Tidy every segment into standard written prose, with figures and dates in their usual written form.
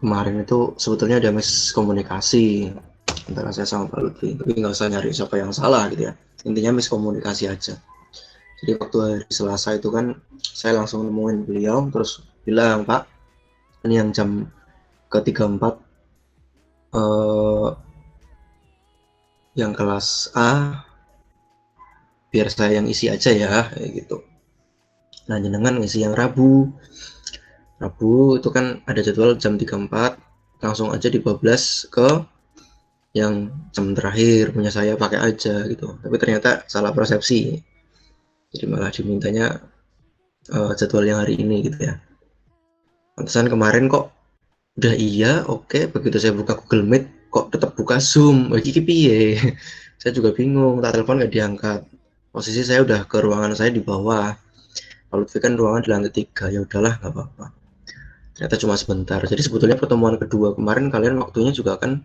kemarin itu sebetulnya ada miskomunikasi antara saya sama Pak Lutfi, tapi nggak usah nyari siapa yang salah gitu ya, intinya miskomunikasi aja. Jadi waktu hari Selasa itu kan saya langsung nemuin beliau terus bilang, Pak, ini yang jam ke-34 yang kelas A biar saya yang isi aja ya kayak gitu. Nah jenengan ngisi yang Rabu itu kan ada jadwal jam 34, langsung aja dibablas ke yang jam terakhir punya saya pakai aja gitu, tapi ternyata salah persepsi, jadi malah dimintanya jadwal yang hari ini gitu ya. Pantesan kemarin kok udah iya oke, begitu saya buka Google Meet kok tetap buka Zoom, iki piye. Saya juga bingung, tak telepon nggak diangkat, posisi saya udah ke ruangan saya di bawah, kalau Lutfi kan ruangan di lantai 3, ya udahlah nggak apa-apa, ternyata cuma sebentar. Jadi sebetulnya pertemuan kedua kemarin kalian waktunya juga kan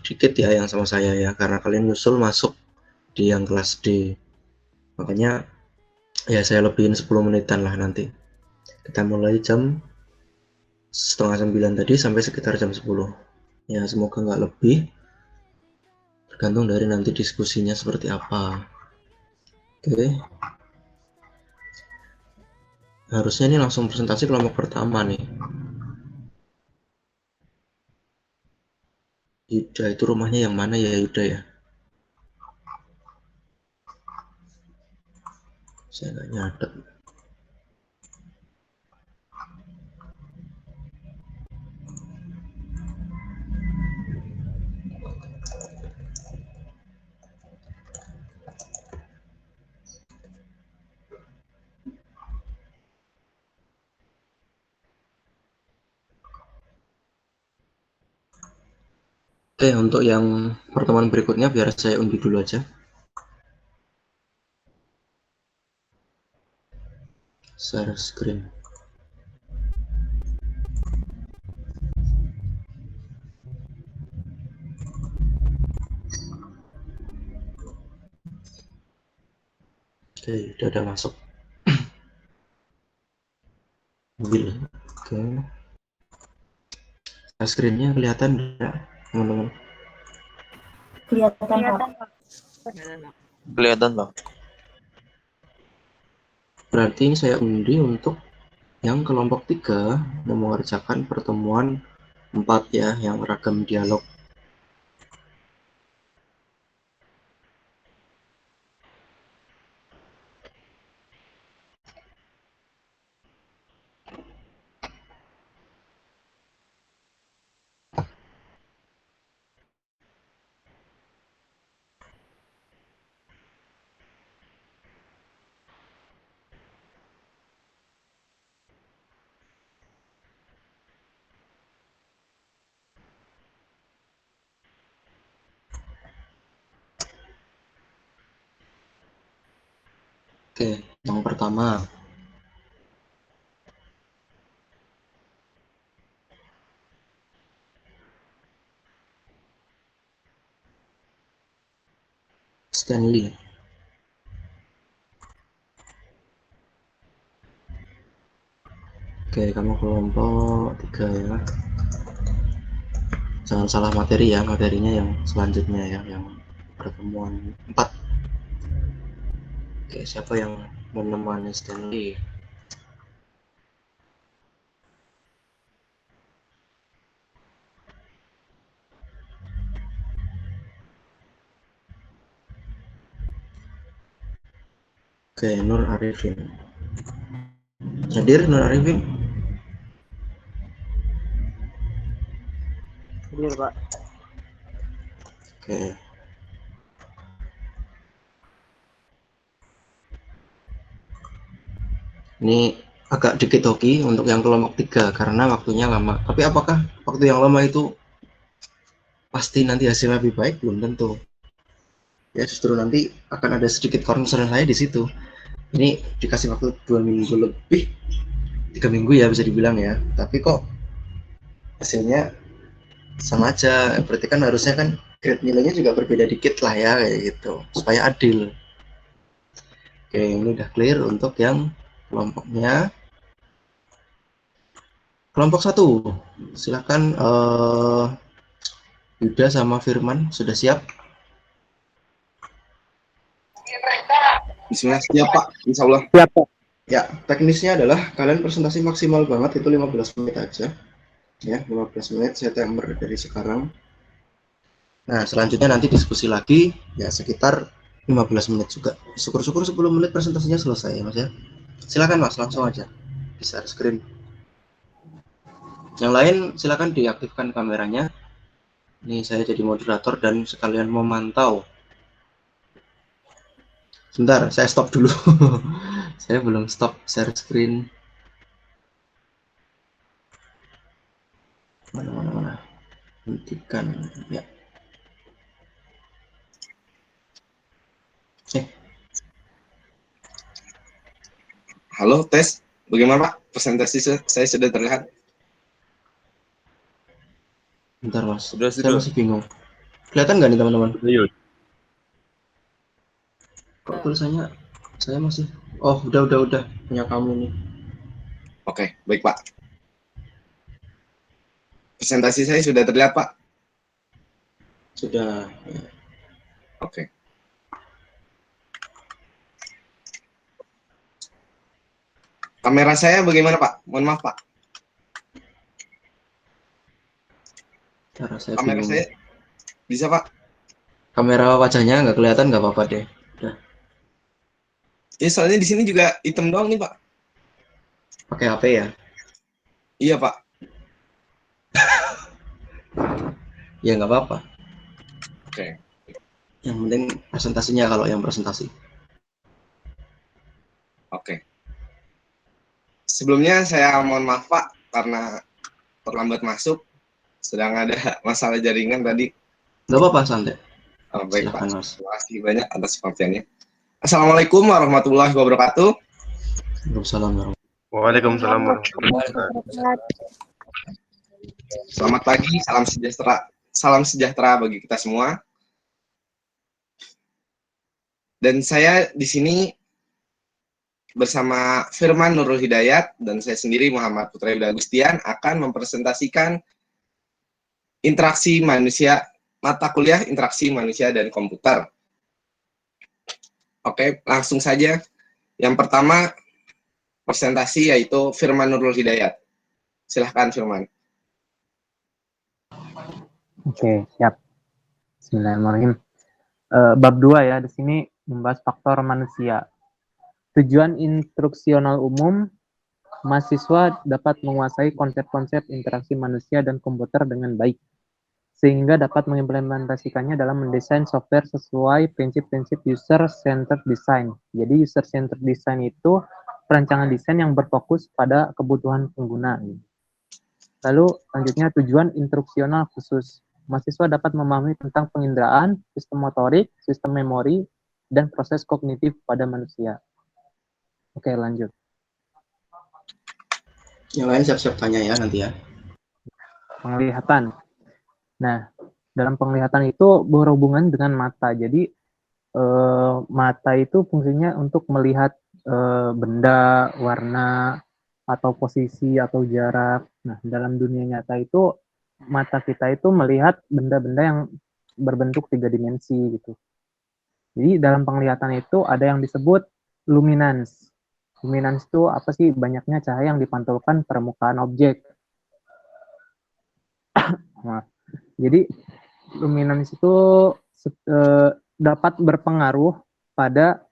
dikit ya yang sama saya ya, karena kalian nyusul masuk di yang kelas D, makanya ya saya lebihin 10 menitan lah. Nanti kita mulai jam setengah 9 tadi sampai sekitar jam 10 ya, semoga nggak lebih, tergantung dari nanti diskusinya seperti apa. Oke, harusnya ini langsung presentasi kelompok pertama nih. Yuda itu rumahnya yang mana ya Yuda ya, saya nggak nyatet. Oke, untuk yang pertemuan berikutnya biar saya undi dulu aja. Share screen. Oke, udah ada masuk mobil. Oke, share screen-nya kelihatan enggak, teman-teman? Kelihatan, Pak. Kelihatan, Bang. Berarti ini saya undi untuk yang kelompok 3 yang mengerjakan pertemuan 4 ya, yang ragam dialog. Oke, yang pertama, Stanley. Oke, kamu kelompok 3 ya. Jangan salah materi ya, materinya yang selanjutnya ya, yang pertemuan 4. Oke, siapa yang menemani Stanley? Oke, Nur Arifin. Hadir Nur Arifin? Hadir, Pak. Oke. Ini agak dikit hoki untuk yang kelompok 3 karena waktunya lama. Tapi apakah waktu yang lama itu pasti nanti hasilnya lebih baik? Belum tentu. Ya justru nanti akan ada sedikit concern saya di situ. Ini dikasih waktu 2 minggu lebih, 3 minggu ya bisa dibilang ya. Tapi kok hasilnya sama aja. Berarti kan harusnya kan grade nilainya juga berbeda dikit lah ya kayak gitu. Supaya adil. Oke, ini udah clear untuk yang kelompoknya. Kelompok 1, silakan Yuda sama Firman sudah siap? Bismillah, siap Pak, insya Allah. Siap, Pak. Ya, teknisnya adalah kalian presentasi maksimal banget itu 15 menit aja. Ya, 15 menit saya timer dari sekarang. Nah, selanjutnya nanti diskusi lagi ya sekitar 15 menit juga. Syukur-syukur 10 menit presentasinya selesai ya, Mas ya. Silakan Mas, langsung aja. Bisa screen. Yang lain silakan diaktifkan kameranya. Ini saya jadi moderator dan sekalian memantau. Sebentar, saya stop dulu. Saya belum stop share screen. Mana. Hentikan. Ya. Halo, tes. Bagaimana Pak? Presentasi saya sudah terlihat. Bentar Mas, Sudah. saya masih bingung. Kelihatan nggak nih teman-teman? Kok tulisannya saya masih... Oh, udah. Punya kamu nih. Oke, baik Pak. Presentasi saya sudah terlihat Pak. Sudah. Ya. Oke. Kamera saya bagaimana Pak? Mohon maaf Pak. Cara saya Kamera bingung. saya bisa Pak? Kamera wajahnya nggak kelihatan nggak apa-apa deh. Udah. Ya soalnya di sini juga hitam doang nih Pak. Pakai HP ya? Iya Pak. Ya nggak apa-apa. Oke. Yang penting presentasinya kalau yang presentasi. Oke. Sebelumnya saya mohon maaf Pak karena terlambat masuk. Sedang ada masalah jaringan tadi. Nggak apa-apa, santai. Oh, baik Silakan, Pak. Mas. Terima kasih banyak atas pengertiannya. Assalamualaikum warahmatullahi wabarakatuh. Waalaikumsalam. Waalaikumsalam warahmatullahi wabarakatuh. Selamat pagi, salam sejahtera. Salam sejahtera bagi kita semua. Dan saya di sini bersama Firman Nurul Hidayat dan saya sendiri Muhammad Putra Yuda Agustian akan mempresentasikan interaksi manusia, mata kuliah interaksi manusia dan komputer. Oke, langsung saja. Yang pertama presentasi yaitu Firman Nurul Hidayat. Silahkan Firman. Oke, siap. Bismillahirrahmanirrahim. Bab 2 ya, di sini membahas faktor manusia. Tujuan instruksional umum, mahasiswa dapat menguasai konsep-konsep interaksi manusia dan komputer dengan baik, sehingga dapat mengimplementasikannya dalam mendesain software sesuai prinsip-prinsip user-centered design. Jadi user-centered design itu perancangan desain yang berfokus pada kebutuhan pengguna. Lalu selanjutnya tujuan instruksional khusus. Mahasiswa dapat memahami tentang penginderaan, sistem motorik, sistem memori, dan proses kognitif pada manusia. Oke, lanjut. Yang lain siap-siap tanya ya nanti ya. Penglihatan. Nah, dalam penglihatan itu berhubungan dengan mata. Jadi, mata itu fungsinya untuk melihat benda, warna, atau posisi, atau jarak. Nah, dalam dunia nyata itu, mata kita itu melihat benda-benda yang berbentuk 3 dimensi gitu. Jadi dalam penglihatan itu ada yang disebut luminance. Luminance itu apa sih? Banyaknya cahaya yang dipantulkan permukaan objek. Nah, jadi luminance itu dapat berpengaruh pada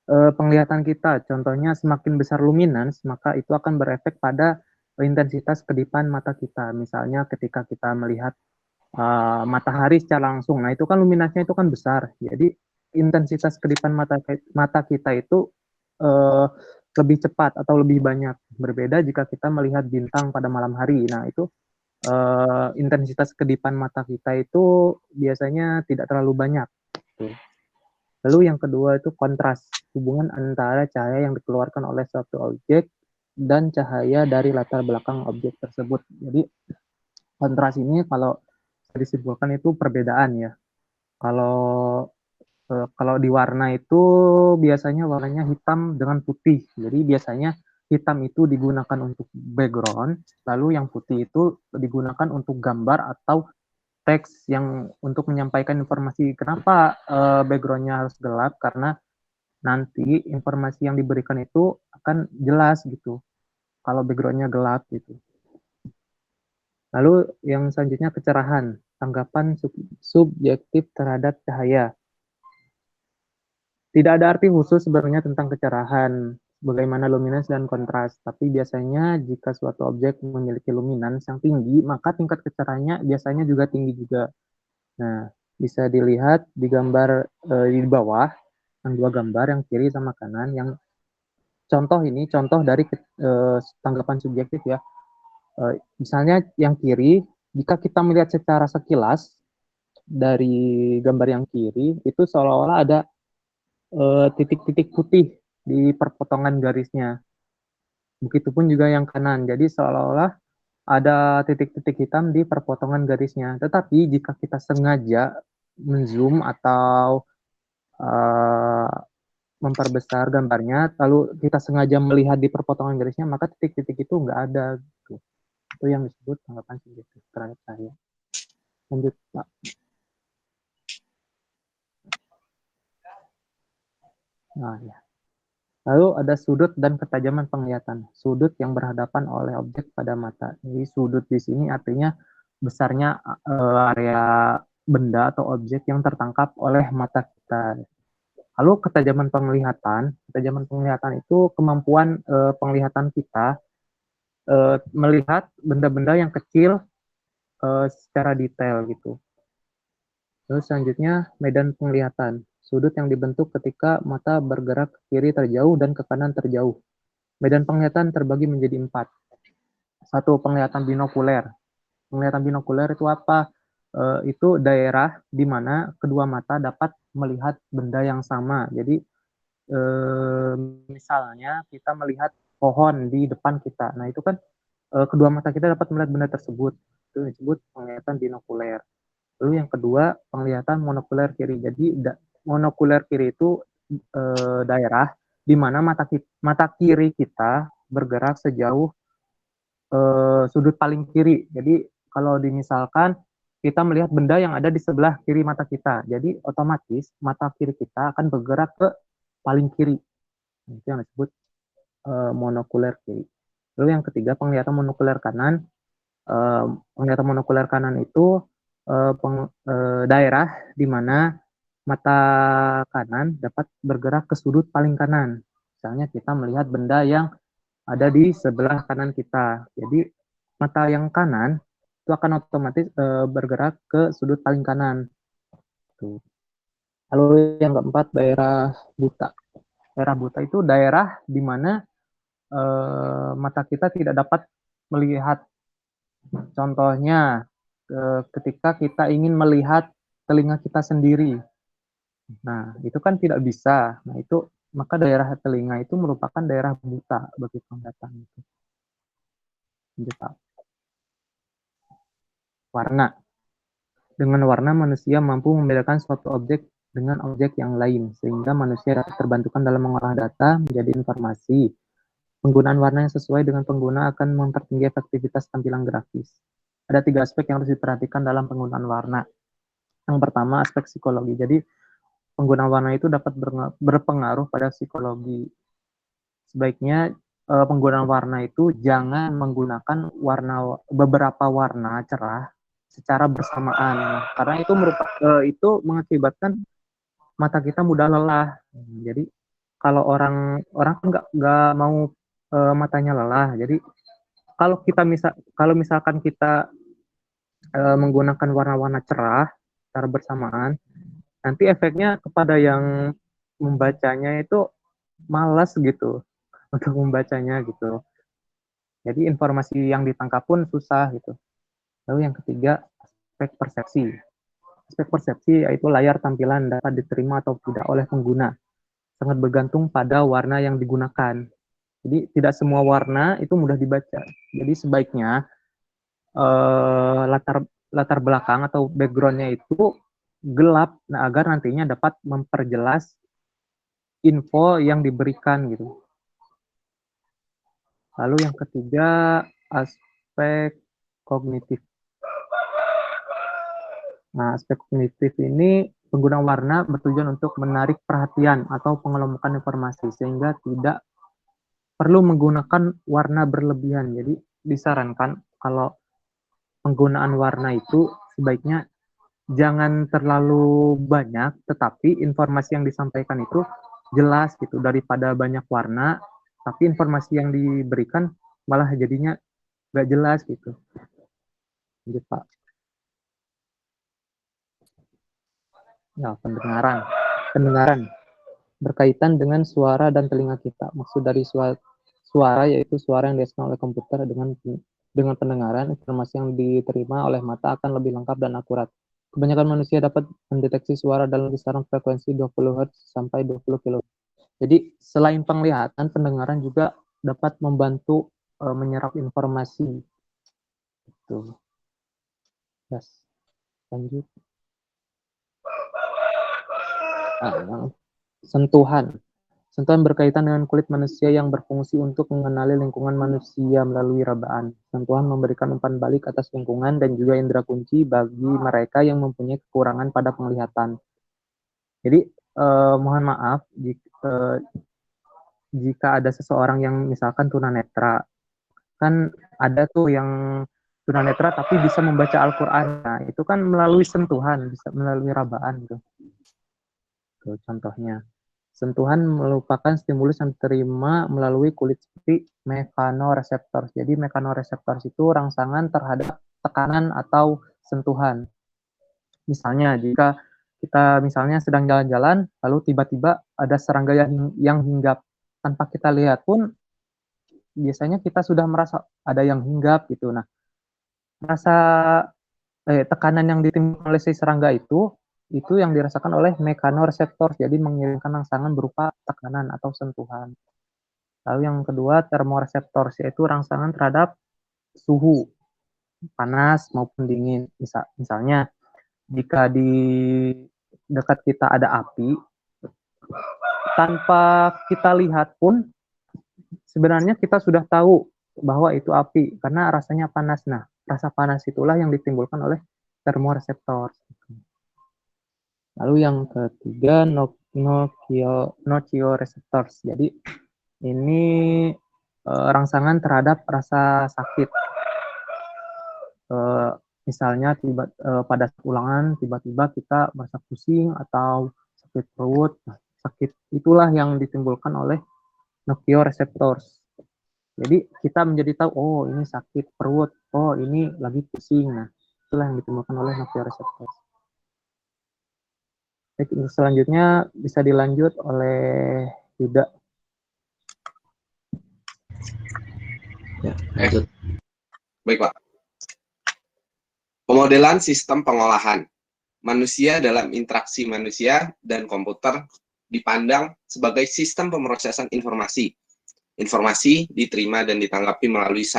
penglihatan kita. Contohnya semakin besar luminance, maka itu akan berefek pada intensitas kedipan mata kita. Misalnya ketika kita melihat matahari secara langsung, nah itu kan luminasinya itu kan besar. Jadi intensitas kedipan mata kita itu lebih cepat atau lebih banyak. Berbeda jika kita melihat bintang pada malam hari. Nah itu intensitas kedipan mata kita itu biasanya tidak terlalu banyak. Lalu yang kedua itu kontras, hubungan antara cahaya yang dikeluarkan oleh suatu objek dan cahaya dari latar belakang objek tersebut. Jadi kontras ini kalau disimpulkan itu perbedaan ya. Kalau di warna itu biasanya warnanya hitam dengan putih. Jadi biasanya hitam itu digunakan untuk background, lalu yang putih itu digunakan untuk gambar atau teks yang untuk menyampaikan informasi. Kenapa backgroundnya harus gelap? Karena nanti informasi yang diberikan itu akan jelas gitu kalau backgroundnya gelap gitu. Lalu yang selanjutnya kecerahan, tanggapan subjektif terhadap cahaya. Tidak ada arti khusus sebenarnya tentang kecerahan, bagaimana luminance dan kontras, tapi biasanya jika suatu objek memiliki luminance yang tinggi, maka tingkat kecerahannya biasanya juga tinggi juga. Nah, bisa dilihat di gambar di bawah, yang dua gambar, yang kiri sama kanan, yang contoh ini, contoh dari tanggapan subjektif ya. Misalnya yang kiri, jika kita melihat secara sekilas dari gambar yang kiri, itu seolah-olah ada titik-titik putih di perpotongan garisnya. Begitupun juga yang kanan, jadi seolah-olah ada titik-titik hitam di perpotongan garisnya. Tetapi jika kita sengaja menzoom atau memperbesar gambarnya, lalu kita sengaja melihat di perpotongan garisnya, maka titik-titik itu nggak ada. Gitu. Itu yang disebut tanggapan subjektif terhadap cahaya. Lanjut, Pak. Nah, ya. Lalu ada sudut dan ketajaman penglihatan. Sudut yang berhadapan oleh objek pada mata. Jadi sudut di sini artinya besarnya area benda atau objek yang tertangkap oleh mata kita. Lalu ketajaman penglihatan itu kemampuan penglihatan kita melihat benda-benda yang kecil secara detail gitu. Terus selanjutnya medan penglihatan. Sudut yang dibentuk ketika mata bergerak ke kiri terjauh dan ke kanan terjauh. Medan penglihatan terbagi menjadi 4. Satu, penglihatan binokuler. Penglihatan binokuler itu apa? Itu daerah di mana kedua mata dapat melihat benda yang sama. Jadi misalnya kita melihat pohon di depan kita. Nah, itu kan kedua mata kita dapat melihat benda tersebut. Itu disebut penglihatan binokuler. Lalu yang kedua, penglihatan monokuler kiri. Jadi monokuler kiri itu daerah di mana mata kiri kita bergerak sejauh sudut paling kiri. Jadi kalau dimisalkan kita melihat benda yang ada di sebelah kiri mata kita, jadi otomatis mata kiri kita akan bergerak ke paling kiri. Itu yang disebut monokuler kiri. Lalu yang ketiga, penglihatan monokuler kanan. Penglihatan monokuler kanan itu daerah di mana mata kanan dapat bergerak ke sudut paling kanan. Misalnya kita melihat benda yang ada di sebelah kanan kita. Jadi mata yang kanan itu akan otomatis bergerak ke sudut paling kanan. Tuh. Lalu yang keempat, daerah buta. Daerah buta itu daerah di mana mata kita tidak dapat melihat. Contohnya ketika kita ingin melihat telinga kita sendiri. Nah, itu kan tidak bisa. Nah, itu maka daerah telinga itu merupakan daerah buta bagi penglihatan itu. Warna. Dengan warna manusia mampu membedakan suatu objek dengan objek yang lain, sehingga manusia dapat terbantukan dalam mengolah data menjadi informasi. Penggunaan warna yang sesuai dengan pengguna akan mempertinggi efektivitas tampilan grafis. Ada 3 aspek yang harus diperhatikan dalam penggunaan warna. Yang pertama, aspek psikologi. Jadi, penggunaan warna itu dapat berpengaruh pada psikologi. Sebaiknya penggunaan warna itu jangan menggunakan beberapa warna cerah secara bersamaan, karena itu mengakibatkan mata kita mudah lelah. Jadi kalau orang kan nggak mau matanya lelah. Jadi kalau misalkan kita menggunakan warna-warna cerah secara bersamaan, nanti efeknya kepada yang membacanya itu malas gitu untuk membacanya gitu. Jadi informasi yang ditangkap pun susah gitu. Lalu yang ketiga, aspek persepsi. Aspek persepsi yaitu layar tampilan dapat diterima atau tidak oleh pengguna. Sangat bergantung pada warna yang digunakan. Jadi tidak semua warna itu mudah dibaca. Jadi sebaiknya latar belakang atau background-nya itu gelap, nah agar nantinya dapat memperjelas info yang diberikan gitu. Lalu yang ketiga, aspek kognitif. Nah, aspek kognitif ini penggunaan warna bertujuan untuk menarik perhatian atau pengelompokan informasi sehingga tidak perlu menggunakan warna berlebihan. Jadi disarankan kalau penggunaan warna itu sebaiknya jangan terlalu banyak, tetapi informasi yang disampaikan itu jelas gitu daripada banyak warna, tapi informasi yang diberikan malah jadinya nggak jelas gitu. Lanjut, Pak. Ya, pendengaran. Pendengaran berkaitan dengan suara dan telinga kita. Maksud dari suara yaitu suara yang dihasilkan oleh komputer dengan pendengaran, informasi yang diterima oleh mata akan lebih lengkap dan akurat. Kebanyakan manusia dapat mendeteksi suara dalam kisaran frekuensi 20 Hz sampai 20 kHz. Jadi selain penglihatan, pendengaran juga dapat membantu menyerap informasi. Gitu. Yes. Lanjut. Sentuhan. Sentuhan berkaitan dengan kulit manusia yang berfungsi untuk mengenali lingkungan manusia melalui rabaan. Sentuhan memberikan umpan balik atas lingkungan dan juga indera kunci bagi mereka yang mempunyai kekurangan pada penglihatan. Jadi, mohon maaf jika ada seseorang yang misalkan tunanetra, kan ada tuh yang tunanetra tapi bisa membaca Al-Quran. Nah, itu kan melalui sentuhan, bisa melalui rabaan gitu. Tuh, contohnya. Sentuhan merupakan stimulus yang diterima melalui kulit seperti mechanoreceptors. Jadi mechanoreceptors itu rangsangan terhadap tekanan atau sentuhan. Misalnya jika kita misalnya sedang jalan-jalan, lalu tiba-tiba ada serangga yang hinggap. Tanpa kita lihat pun, biasanya kita sudah merasa ada yang hinggap gitu. Nah, rasa tekanan yang ditimbulkan oleh si serangga itu yang dirasakan oleh mechanoreceptors, jadi mengirimkan rangsangan berupa tekanan atau sentuhan. Lalu yang kedua, thermoreceptors, yaitu rangsangan terhadap suhu, panas maupun dingin. Misalnya, jika di dekat kita ada api, tanpa kita lihat pun, sebenarnya kita sudah tahu bahwa itu api, karena rasanya panas. Nah, rasa panas itulah yang ditimbulkan oleh thermoreceptors. Lalu yang ketiga, nocioreceptors. Jadi ini rangsangan terhadap rasa sakit. Misalnya pada ulangan tiba-tiba kita merasa pusing atau sakit perut. Nah, sakit itulah yang ditimbulkan oleh nocioreceptors. Jadi kita menjadi tahu, oh ini sakit perut, oh ini lagi pusing. Nah, itulah yang ditimbulkan oleh nocioreceptors. Selanjutnya bisa dilanjut oleh Yuda. Ya, lanjut. Baik, Pak. Pemodelan sistem pengolahan. Manusia dalam interaksi manusia dan komputer dipandang sebagai sistem pemrosesan informasi. Informasi diterima dan ditanggapi melalui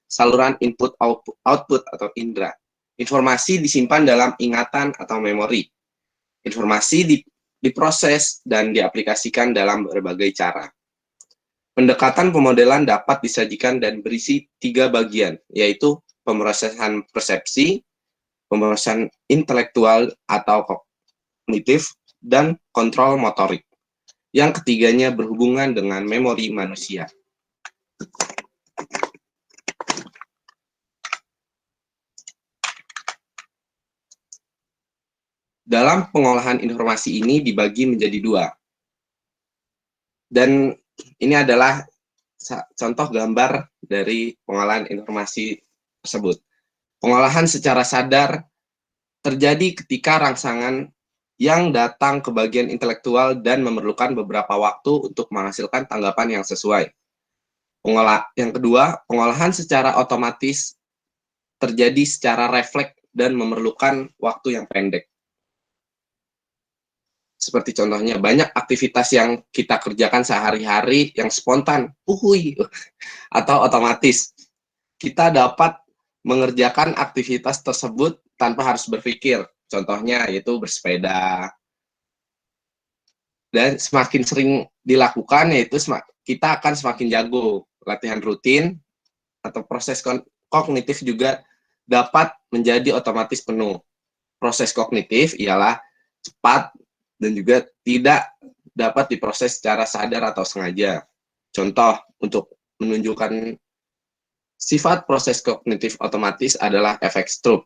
saluran input-output atau indera. Informasi disimpan dalam ingatan atau memori. Informasi diproses dan diaplikasikan dalam berbagai cara. Pendekatan pemodelan dapat disajikan dan berisi 3 bagian, yaitu pemrosesan persepsi, pemrosesan intelektual atau kognitif, dan kontrol motorik. Yang ketiganya berhubungan dengan memori manusia. Dalam pengolahan informasi ini dibagi menjadi 2. Dan ini adalah contoh gambar dari pengolahan informasi tersebut. Pengolahan secara sadar terjadi ketika rangsangan yang datang ke bagian intelektual dan memerlukan beberapa waktu untuk menghasilkan tanggapan yang sesuai. Yang kedua, pengolahan secara otomatis terjadi secara refleks dan memerlukan waktu yang pendek. Seperti contohnya, banyak aktivitas yang kita kerjakan sehari-hari yang spontan, atau otomatis. Kita dapat mengerjakan aktivitas tersebut tanpa harus berpikir. Contohnya yaitu bersepeda. Dan semakin sering dilakukan, yaitu kita akan semakin jago. latihan rutin atau proses kognitif juga dapat menjadi otomatis penuh. Proses kognitif ialah cepat dan juga tidak dapat diproses secara sadar atau sengaja. Contoh untuk menunjukkan sifat proses kognitif otomatis adalah efek Stroop.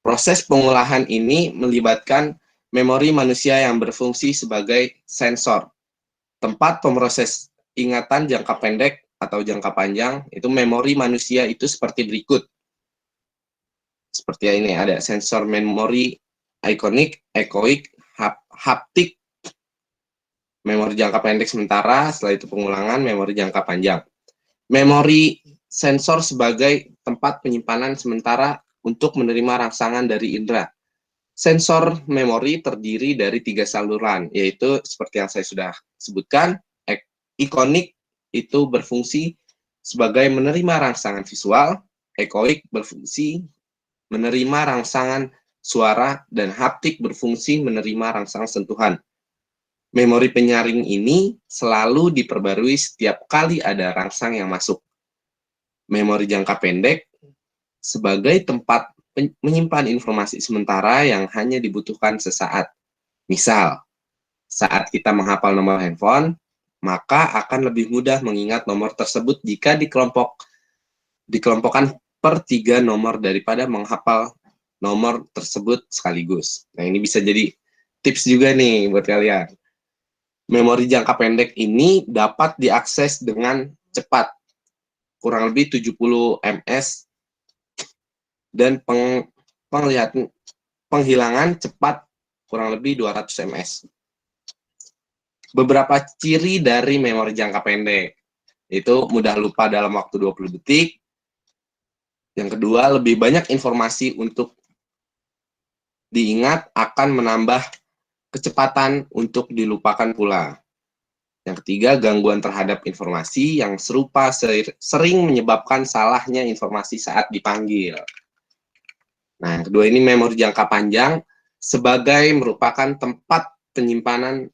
Proses pengolahan ini melibatkan memori manusia yang berfungsi sebagai sensor. Tempat pemroses ingatan jangka pendek atau jangka panjang, itu memori manusia itu seperti berikut. Seperti ini, ada sensor memori ikonik, ekoik, haptik, memori jangka pendek sementara, setelah itu pengulangan, memori jangka panjang. Memori sensor sebagai tempat penyimpanan sementara untuk menerima rangsangan dari indera. Sensor memori terdiri dari 3 saluran, yaitu seperti yang saya sudah sebutkan, ikonik itu berfungsi sebagai menerima rangsangan visual, ekoik berfungsi menerima rangsangan suara, dan haptik berfungsi menerima rangsangan sentuhan. Memori penyaring ini selalu diperbarui setiap kali ada rangsang yang masuk. Memori jangka pendek sebagai tempat menyimpan informasi sementara yang hanya dibutuhkan sesaat. Misal, saat kita menghafal nomor handphone, maka akan lebih mudah mengingat nomor tersebut jika dikelompokkan per 3 nomor daripada menghafal nomor tersebut sekaligus. Nah, ini bisa jadi tips juga nih buat kalian. Memori jangka pendek ini dapat diakses dengan cepat, kurang lebih 70 ms, dan penghilangan cepat kurang lebih 200 ms. Beberapa ciri dari memori jangka pendek, itu mudah lupa dalam waktu 20 detik. Yang kedua, lebih banyak informasi untuk diingat akan menambah kecepatan untuk dilupakan pula. Yang ketiga, gangguan terhadap informasi yang serupa sering menyebabkan salahnya informasi saat dipanggil. Nah, yang kedua ini memori jangka panjang sebagai merupakan tempat penyimpanan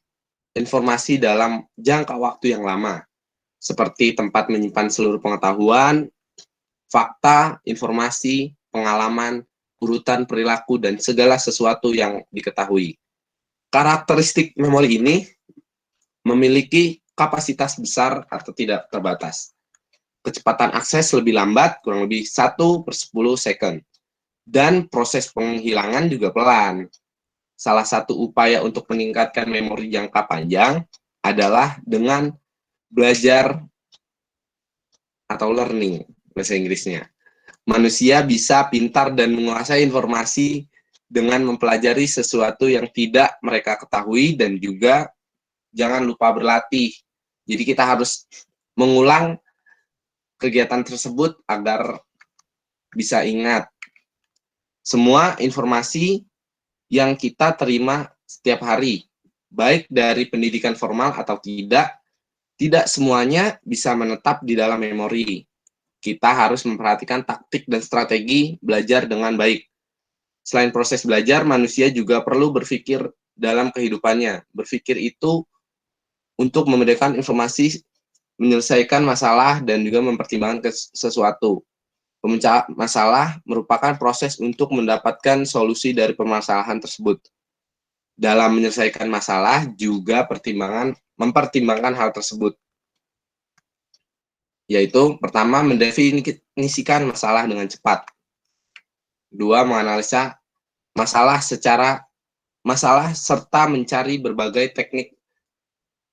informasi dalam jangka waktu yang lama, seperti tempat menyimpan seluruh pengetahuan, fakta, informasi, pengalaman, urutan perilaku, dan segala sesuatu yang diketahui. Karakteristik memori ini memiliki kapasitas besar atau tidak terbatas. Kecepatan akses lebih lambat, kurang lebih 1/10 second. Dan proses penghilangan juga pelan. Salah satu upaya untuk meningkatkan memori jangka panjang adalah dengan belajar atau learning, bahasa Inggrisnya. Manusia bisa pintar dan menguasai informasi dengan mempelajari sesuatu yang tidak mereka ketahui, dan juga jangan lupa berlatih. Jadi kita harus mengulang kegiatan tersebut agar bisa ingat. Semua informasi yang kita terima setiap hari, baik dari pendidikan formal atau tidak semuanya bisa menetap di dalam memori. Kita harus memperhatikan taktik dan strategi belajar dengan baik. Selain proses belajar, manusia juga perlu berpikir dalam kehidupannya. Berpikir itu untuk membedakan informasi, menyelesaikan masalah, dan juga mempertimbangkan sesuatu. Pemecahan masalah merupakan proses untuk mendapatkan solusi dari permasalahan tersebut. Dalam menyelesaikan masalah juga mempertimbangkan hal tersebut. Yaitu, pertama, mendefinisikan masalah dengan cepat. 2, menganalisa masalah serta mencari berbagai teknik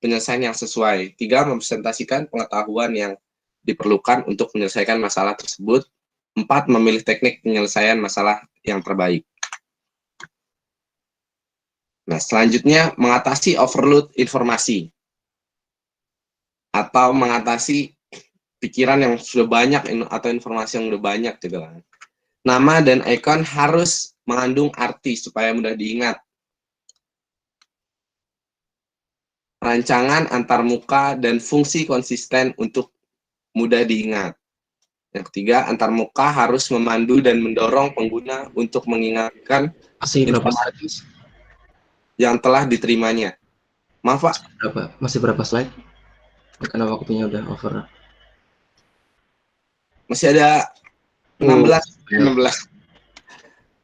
penyelesaian yang sesuai. 3, mempresentasikan pengetahuan yang diperlukan untuk menyelesaikan masalah tersebut. 4, memilih teknik penyelesaian masalah yang terbaik. Nah, selanjutnya mengatasi overload informasi atau mengatasi pikiran yang sudah banyak atau informasi yang sudah banyak gitu kan. Nama dan ikon harus mengandung arti supaya mudah diingat. Rancangan antarmuka dan fungsi konsisten untuk mudah diingat. Yang ketiga, antarmuka harus memandu dan mendorong pengguna untuk mengingatkan informasi yang telah diterimanya. Maaf, Pak. Masih berapa slide? karena waktunya udah over. Masih ada 16, Banyak.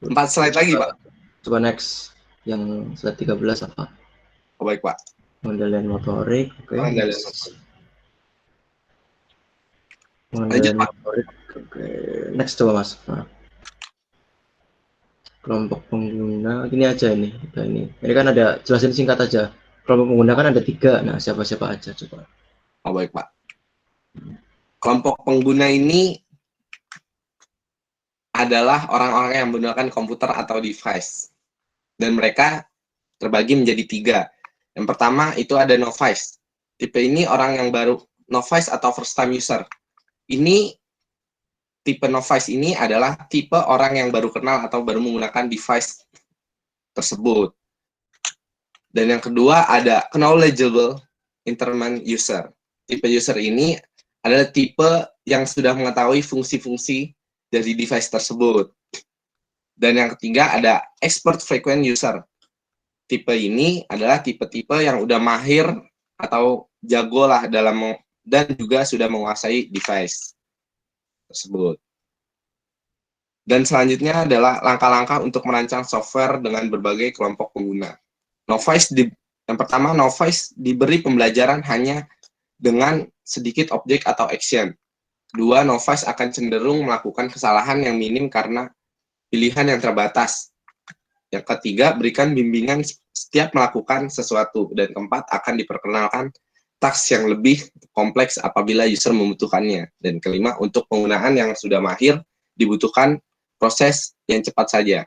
16. 4 slide lagi, Pak. Coba next. Yang slide 13 apa? Oh, baik, Pak. Pengendalian motorik. Oke. Pengendalian Pengendalian Lanjut, Pak. motorik. Oke. Next coba Mas. Nah. Kelompok pengguna. Ini aja ini. Nah, ini kan ada, jelasin singkat aja. Kelompok pengguna kan ada 3. Nah, siapa-siapa aja coba. Oh, baik, Pak. Kelompok pengguna ini adalah orang-orang yang menggunakan komputer atau device. Dan mereka terbagi menjadi 3. Yang pertama itu ada novice. Tipe ini orang yang baru, novice atau first time user. Ini tipe novice ini adalah tipe orang yang baru kenal atau baru menggunakan device tersebut. Dan yang kedua ada knowledgeable intermediate user. Tipe user ini adalah tipe yang sudah mengetahui fungsi-fungsi dari device tersebut. Dan yang ketiga ada expert frequent user. Tipe ini adalah tipe-tipe yang udah mahir atau jago lah dalam dan juga sudah menguasai device tersebut. Dan selanjutnya adalah langkah-langkah untuk merancang software dengan berbagai kelompok pengguna. Yang pertama, novice diberi pembelajaran hanya dengan sedikit objek atau action. Kedua, novice akan cenderung melakukan kesalahan yang minim karena pilihan yang terbatas. Yang ketiga, berikan bimbingan setiap melakukan sesuatu. Dan keempat, akan diperkenalkan task yang lebih kompleks apabila user membutuhkannya. Dan kelima, untuk penggunaan yang sudah mahir, dibutuhkan proses yang cepat saja.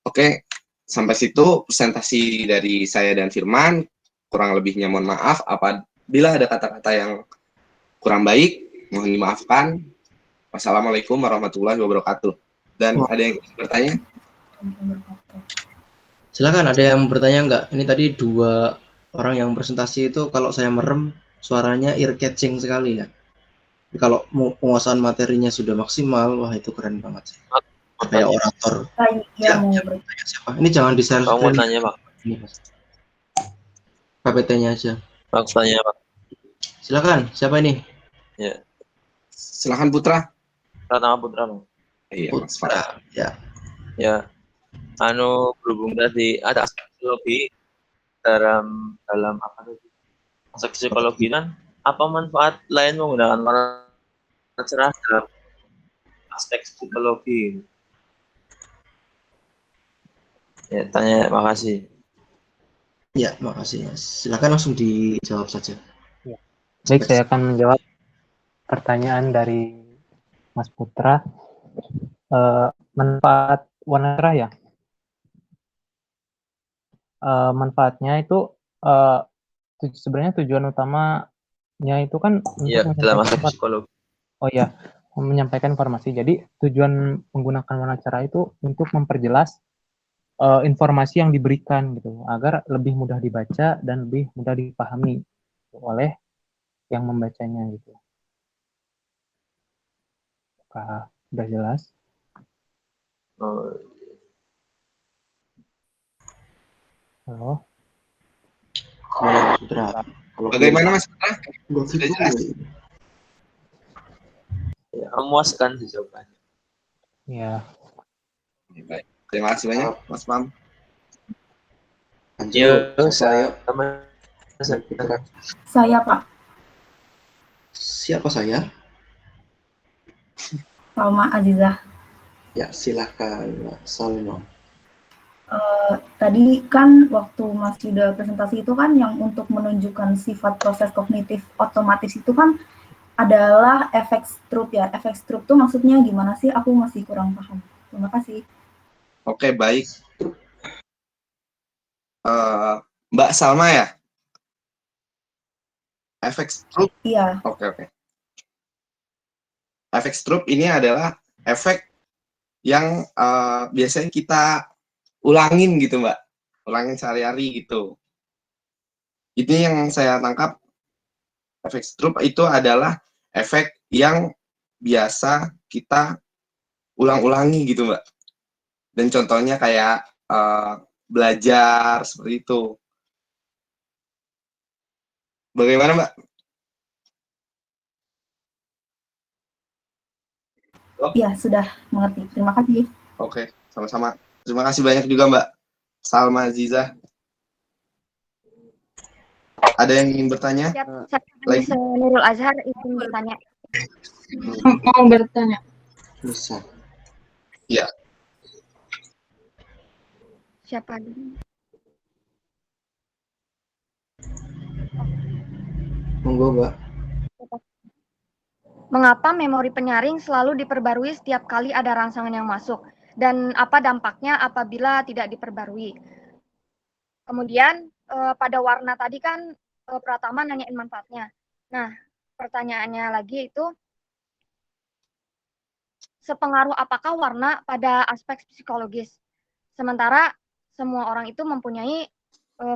Oke, sampai situ presentasi dari saya dan Firman. Kurang lebihnya mohon maaf. Apabila ada kata-kata yang kurang baik, mohon dimaafkan. Wassalamualaikum warahmatullahi wabarakatuh. Dan ada yang ingin bertanya? Silakan, ada yang bertanya nggak? Ini tadi 2 orang yang presentasi itu kalau saya merem suaranya ear catching sekali ya. Kalau penguasaan materinya sudah maksimal, wah itu keren banget sih. Kayak orator. Saya mau Siapa? Ini jangan di share Kamu mau screen. tanya, Pak? Ini Mas. PPT-nya aja. Aku tanya, Pak. Silakan, siapa ini? Ya. Silakan Putra. Pratama Putra, Pak. Iya, Mas Pak. Putra. Ya. Ya. Berhubung tadi ada aspek psikologi dalam apa tadi? Aspek psikologi kan apa manfaat lain menggunakan warna cerah dalam aspek psikologi? Ya, tanya, makasih. Ya, makasih. Silakan langsung dijawab saja. Baik, saya akan menjawab pertanyaan dari Mas Putra. Manfaat warna cerah ya? Manfaatnya itu sebenarnya tujuan utamanya itu kan Iya, untuk dalam aspek menyampaikan psikologi. Oh ya, menyampaikan informasi. Jadi tujuan menggunakan warna cerah itu untuk memperjelas informasi yang diberikan gitu, agar lebih mudah dibaca dan lebih mudah dipahami oleh yang membacanya gitu. Apakah sudah jelas? Oh, Halo? Gimana, Putra? Bagaimana Mas Putra? Sudah jelas? ya, memuaskan sih jawabannya. Ya. Baik. Terima kasih banyak, Mas Pam. Iya, saya. Saya, Pak. Siapa saya? Salma Azizah. Ya, silakan, Salma. Tadi kan waktu Mas Yuda presentasi itu kan yang untuk menunjukkan sifat proses kognitif otomatis itu kan adalah efek Stroop ya. Efek Stroop itu maksudnya gimana sih? Aku masih kurang paham. Terima kasih. Oke, baik. Mbak Salma ya? Efek Stroop? Iya. Oke. Efek Stroop ini adalah efek yang biasanya kita ulangin gitu, Mbak. Ulangin sehari-hari gitu. Ini yang saya tangkap, efek Stroop itu adalah efek yang biasa kita ulang-ulangi gitu, Mbak. Dan contohnya kayak belajar seperti itu. Bagaimana, Mbak? Ya, sudah mengerti. Terima kasih. Oke, sama-sama. Terima kasih banyak juga Mbak Salma Aziza. Ada yang ingin bertanya? Saya Lagi? Nurul Azhar izin bertanya. Mau bertanya. Bisa. Ya. Siapa dulu? Monggo, Mbak. Mengapa memori penyaring selalu diperbarui setiap kali ada rangsangan yang masuk? Dan apa dampaknya apabila tidak diperbarui? Kemudian pada warna tadi kan Pratama nanyain manfaatnya. Nah, pertanyaannya lagi itu, sepengaruh apakah warna pada aspek psikologis? Sementara semua orang itu mempunyai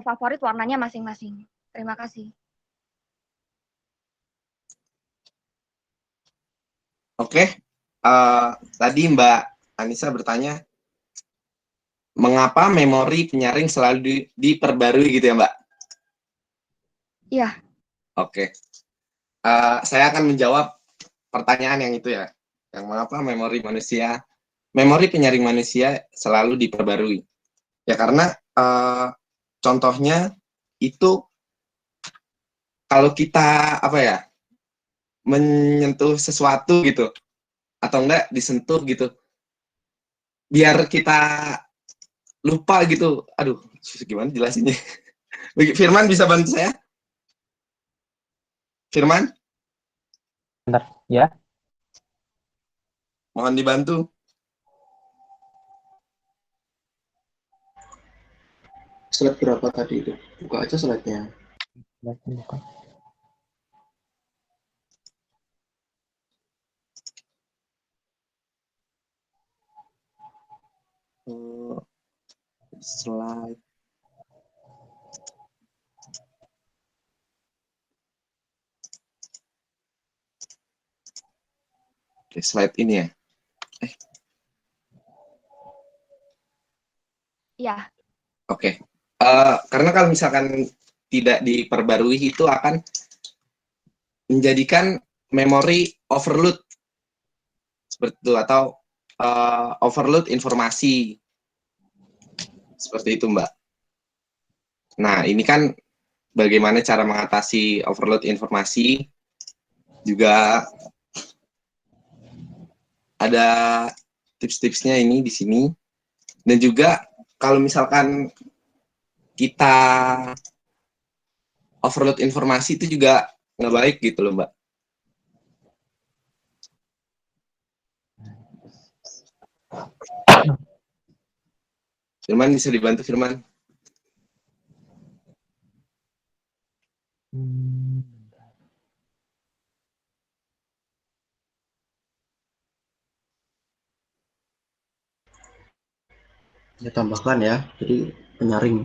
favorit warnanya masing-masing. Terima kasih. Oke. Tadi Mbak Anissa bertanya, mengapa memori penyaring selalu diperbarui gitu ya Mbak? Iya. Oke. Saya akan menjawab pertanyaan yang itu ya. Yang mengapa memori penyaring manusia selalu diperbarui. Ya karena contohnya itu kalau kita menyentuh sesuatu gitu atau enggak disentuh gitu, biar kita lupa gitu. Aduh, gimana jelasinnya? Firman bisa bantu saya? Firman? Bentar, ya. Mohon dibantu. Slide berapa tadi itu? Buka aja slide-nya. Bukan. Slide. Oke, slide ini ya. Iya. Oke. Karena kalau misalkan tidak diperbarui itu akan menjadikan memori overload seperti itu atau overload informasi seperti itu Mbak. Nah ini kan bagaimana cara mengatasi overload informasi, juga ada tips-tipsnya ini di sini. Dan juga kalau misalkan kita overload informasi itu juga nggak baik gitu loh Mbak. Firman, bisa dibantu Firman? Saya tambahkan ya, jadi penyaring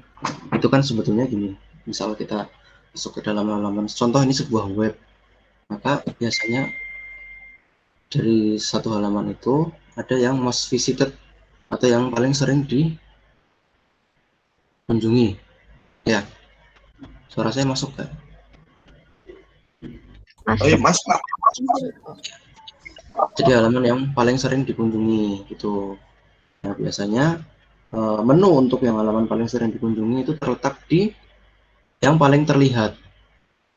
itu kan sebetulnya gini, misal kita masuk ke dalam halaman, contoh ini sebuah web, maka biasanya dari satu halaman itu ada yang most visited atau yang paling sering dikunjungi. Ya, suara saya masuk kan? Oh iya, masuk Pak. Jadi halaman yang paling sering dikunjungi gitu. Nah biasanya menu untuk yang halaman paling sering dikunjungi itu terletak di yang paling terlihat.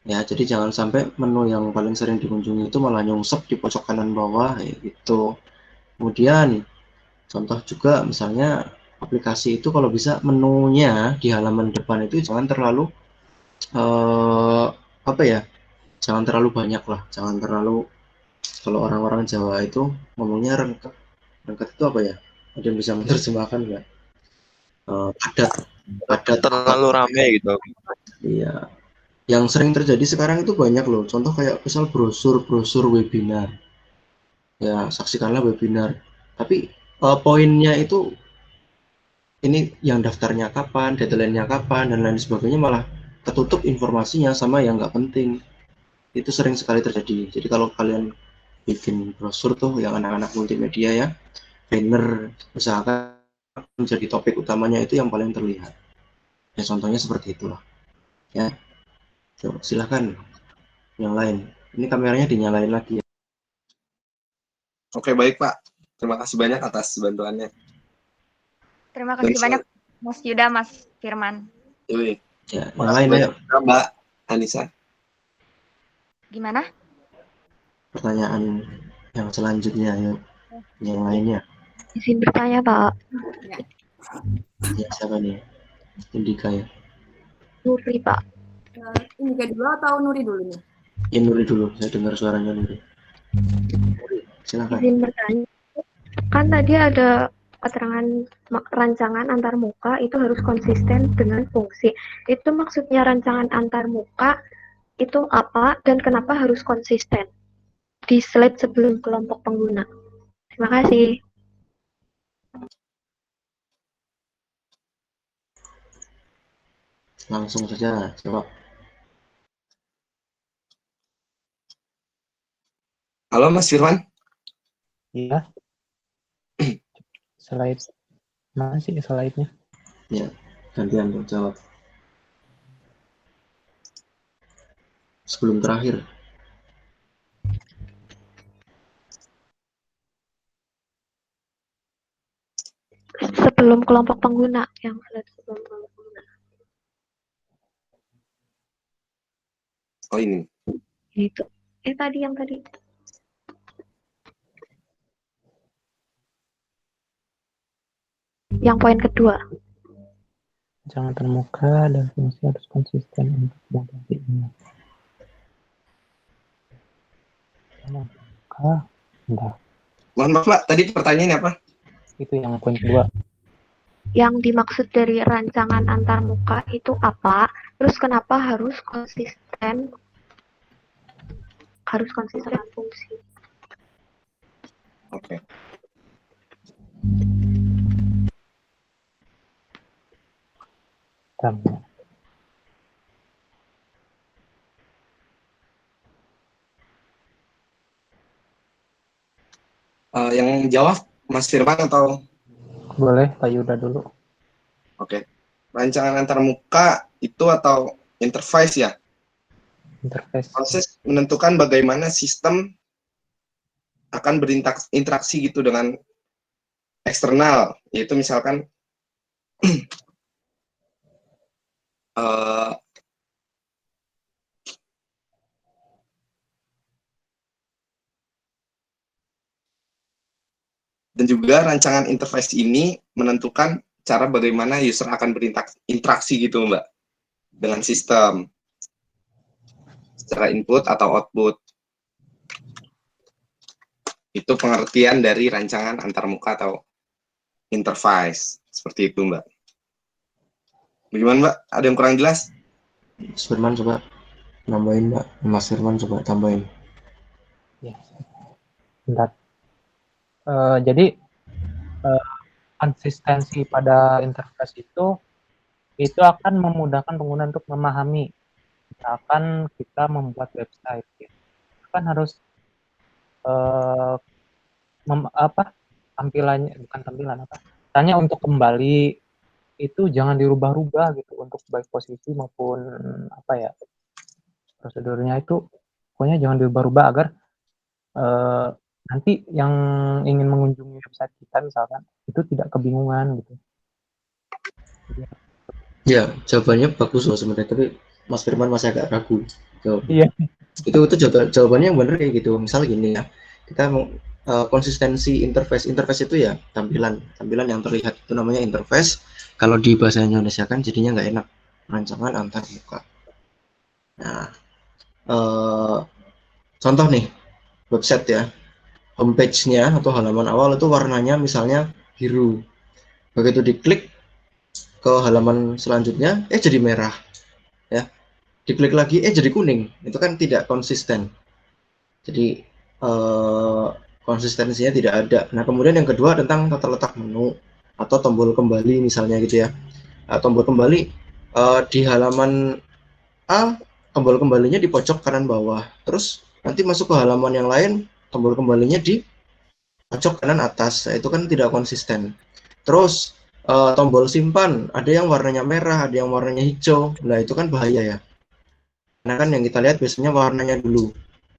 Ya, jadi jangan sampai menu yang paling sering dikunjungi itu malah nyungsep di pojok kanan bawah gitu. Kemudian contoh juga misalnya aplikasi itu kalau bisa menunya di halaman depan itu jangan terlalu jangan terlalu banyak lah, jangan terlalu, kalau orang-orang Jawa itu ngomongnya rengket. Rengket itu apa ya? Ada yang bisa menerjemahkan nggak? Padat. Terlalu rame gitu. Iya. Yang sering terjadi sekarang itu banyak loh. Contoh kayak misal brosur webinar. Ya, saksikanlah webinar. Tapi poinnya itu ini yang daftarnya kapan, deadline-nya kapan, dan lain sebagainya malah ketutup informasinya sama yang nggak penting. Itu sering sekali terjadi. Jadi kalau kalian bikin brosur tuh yang anak-anak multimedia ya, banner, usahakan menjadi topik utamanya itu yang paling terlihat. Ya contohnya seperti itulah. Ya, coba silakan yang lain. Ini kameranya dinyalain lagi ya. Oke, baik Pak. Terima kasih banyak atas bantuannya. Terima kasih banyak Mas Yuda, Mas Firman. Yoi. Ya, yang lain ayo. Mbak Anissa. Gimana? Pertanyaan yang selanjutnya ayo. Yang lainnya. Izin bertanya, Pak. Ya, siapa nih? Indika ya. Nuri, Pak. Indika dulu atau Nuri dulu nih? Ya, Nuri dulu. Saya dengar suaranya Nuri. Nuri, silakan. Izin bertanya. Kan tadi ada keterangan rancangan antar muka itu harus konsisten dengan fungsi. Itu maksudnya rancangan antar muka itu apa dan kenapa harus konsisten? Di slide sebelum kelompok pengguna. Terima kasih. Langsung saja jawab. Halo Mas Firman. Iya. Slide. Mana sih slide-nya? Ya, gantian untuk jawab. Sebelum terakhir. Sebelum kelompok pengguna, yang slide sebelum kelompok pengguna. Oh ini. Itu. Tadi yang tadi. Yang poin kedua. Jangan termuka dan fungsi harus konsisten untuk mengatasinya. Termuka, enggak. Mohon maaf Pak, tadi pertanyaannya apa? Itu yang poin kedua. Yang dimaksud dari rancangan antar muka itu apa? Terus kenapa harus konsisten? Harus konsisten fungsi. Oke. Sama. Yang jawab Mas Firman atau? Boleh Pak Yuda dulu. Oke. Rancangan antar muka itu atau interface ya? Interface. Proses menentukan bagaimana sistem akan berinteraksi gitu dengan eksternal, yaitu misalkan dan juga rancangan interface ini menentukan cara bagaimana user akan berinteraksi gitu Mbak dengan sistem secara input atau output. Itu pengertian dari rancangan antarmuka atau interface. Seperti itu Mbak. Bagaimana Mbak? Ada yang kurang jelas? Mas Firman coba nambahin Mbak. Mas Firman coba tambahin. Ya. Bentar. Jadi konsistensi pada interface itu akan memudahkan pengguna untuk memahami. Misalkan kita membuat website, ya. Kan harus tampilannya, bukan tampilan apa? Tanya untuk kembali itu jangan dirubah-rubah gitu untuk baik posisi maupun apa ya prosedurnya itu pokoknya jangan dirubah-rubah agar nanti yang ingin mengunjungi website kita misalkan itu tidak kebingungan gitu. Ya, jawabannya bagus loh sebenarnya, tapi Mas Firman masih agak ragu. Iya. Itu jawabannya yang benar kayak gitu. Misal gini ya, kita mau konsistensi interface itu ya tampilan yang terlihat itu namanya interface. Kalau di bahasa Indonesia kan jadinya nggak enak, rancangan antar muka. Nah, contoh nih website ya, homepage-nya atau halaman awal itu warnanya misalnya biru. Begitu diklik ke halaman selanjutnya, jadi merah, ya. Diklik lagi, jadi kuning. Itu kan tidak konsisten. Jadi konsistensinya tidak ada. Nah, kemudian yang kedua tentang tata letak menu atau tombol kembali misalnya gitu ya. Tombol kembali di halaman A, tombol kembalinya di pojok kanan bawah. Terus nanti masuk ke halaman yang lain, tombol kembalinya di pojok kanan atas. Itu kan tidak konsisten. Terus tombol simpan, ada yang warnanya merah, ada yang warnanya hijau. Nah, itu kan bahaya ya. Karena kan yang kita lihat biasanya warnanya dulu,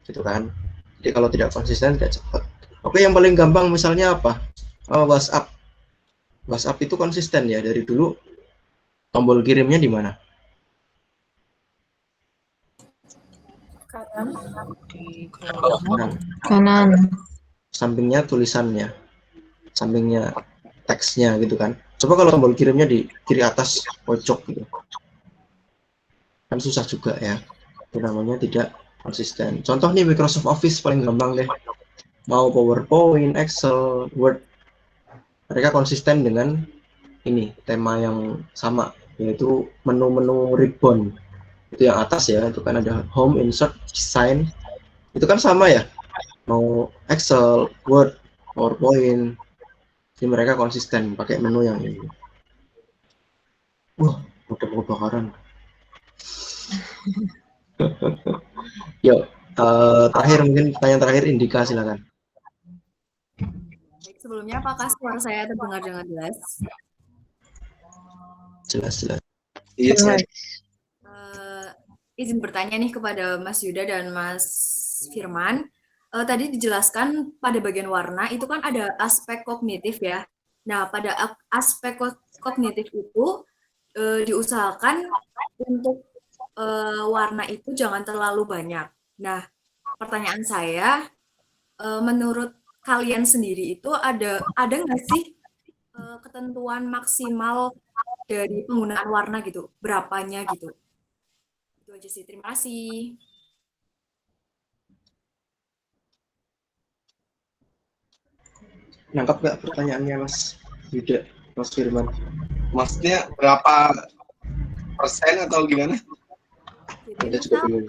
gitu kan. Jadi kalau tidak konsisten tidak cepat. Oke, yang paling gampang misalnya apa? WhatsApp. WhatsApp itu konsisten ya dari dulu. Tombol kirimnya di mana? Kanan. Kanan. Kanan. Sampingnya tulisannya, sampingnya teksnya gitu kan. Coba kalau tombol kirimnya di kiri atas pojok gitu, kan susah juga ya. Itu namanya tidak konsisten. Contoh nih Microsoft Office paling gampang deh. Mau PowerPoint, Excel, Word, mereka konsisten dengan ini tema yang sama, yaitu menu-menu ribbon. Itu yang atas ya, itu kan ada Home, Insert, Design. Itu kan sama ya. Mau Excel, Word, PowerPoint. Jadi mereka konsisten pakai menu yang ini. Wah, udah mau kebakaran. Yuk, terakhir mungkin pertanyaan terakhir Indika silakan. Baik, sebelumnya apakah suara saya terdengar dengan jelas? Jelas. Iya, saya. Izin bertanya nih kepada Mas Yuda dan Mas Firman. Tadi dijelaskan pada bagian warna itu kan ada aspek kognitif ya. Nah, pada aspek kognitif itu diusahakan untuk warna itu jangan terlalu banyak. Nah, pertanyaan saya, menurut kalian sendiri itu ada nggak sih ketentuan maksimal dari penggunaan warna gitu, berapanya gitu? Itu aja sih, terima kasih. Nangkap nggak pertanyaannya Mas Yuda, Mas Firman? Maksudnya berapa persen atau gimana? Jadi misal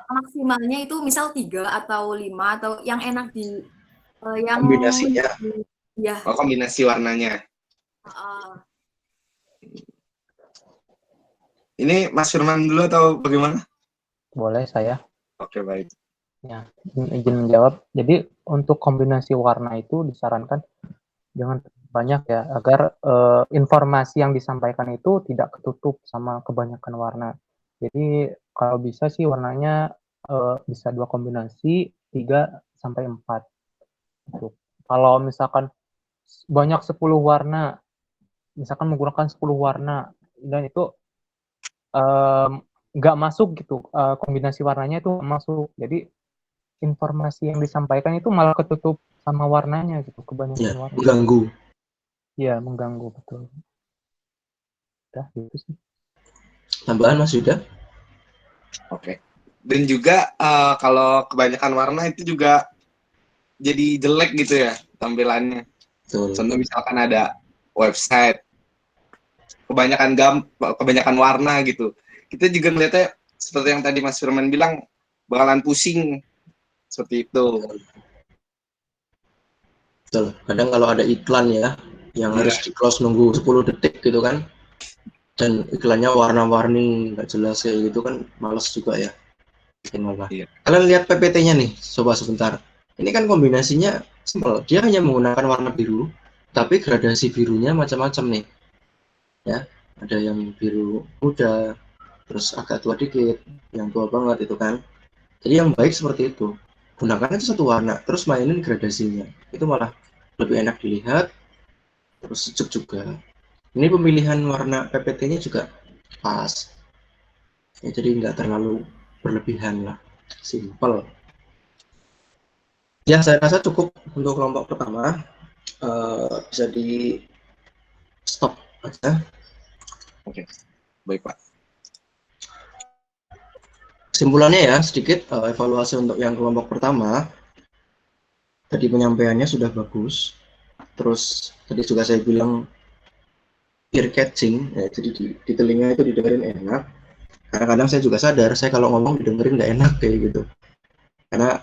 maksimalnya itu misal 3 atau 5 atau yang enak di yang kombinasinya. Ya. Oh, kombinasi warnanya. Ini Mas Firman dulu atau bagaimana? Boleh saya. Oke, baik. Ya, izin menjawab. Jadi untuk kombinasi warna itu disarankan jangan banyak ya, agar informasi yang disampaikan itu tidak ketutup sama kebanyakan warna. Jadi kalau bisa sih warnanya bisa 2 kombinasi, 3 sampai 4. Gitu. Kalau misalkan banyak 10 warna, misalkan menggunakan 10 warna, dan itu nggak masuk gitu, kombinasi warnanya itu masuk. Jadi informasi yang disampaikan itu malah ketutup sama warnanya gitu, kebanyakan warna. Mengganggu. Iya, mengganggu, betul. Udah, gitu sih. Tambahan Mas Yuda? Oke. Dan juga kalau kebanyakan warna itu juga jadi jelek gitu ya tampilannya. Betul. Contoh misalkan ada website kebanyakan warna gitu. Kita juga ngeliatnya seperti yang tadi Mas Firman bilang bakalan pusing seperti itu. Betul. Kadang kalau ada iklan ya yang harus di close nunggu 10 detik gitu kan, dan iklannya warna-warni nggak jelas kayak gitu kan, males juga ya. Iya. Kalian lihat PPT-nya nih, coba sebentar. Ini kan kombinasinya simpel. Dia hanya menggunakan warna biru, tapi gradasi birunya macam-macam nih. Ya, ada yang biru muda, terus agak tua dikit, yang tua banget itu kan. Jadi yang baik seperti itu. Gunakan itu satu warna, terus mainin gradasinya. Itu malah lebih enak dilihat, terus sejuk juga. Ini pemilihan warna PPT-nya juga pas. Ya, jadi nggak terlalu berlebihan lah, simple. Ya, saya rasa cukup untuk kelompok pertama. Bisa di stop aja. Oke, baik Pak. Kesimpulannya ya, sedikit evaluasi untuk yang kelompok pertama. Tadi penyampaiannya sudah bagus. Terus tadi juga saya bilang ear catching, ya, jadi di telinga itu didengerin enak. Kadang-kadang saya juga sadar, saya kalau ngomong didengerin nggak enak kayak gitu. Karena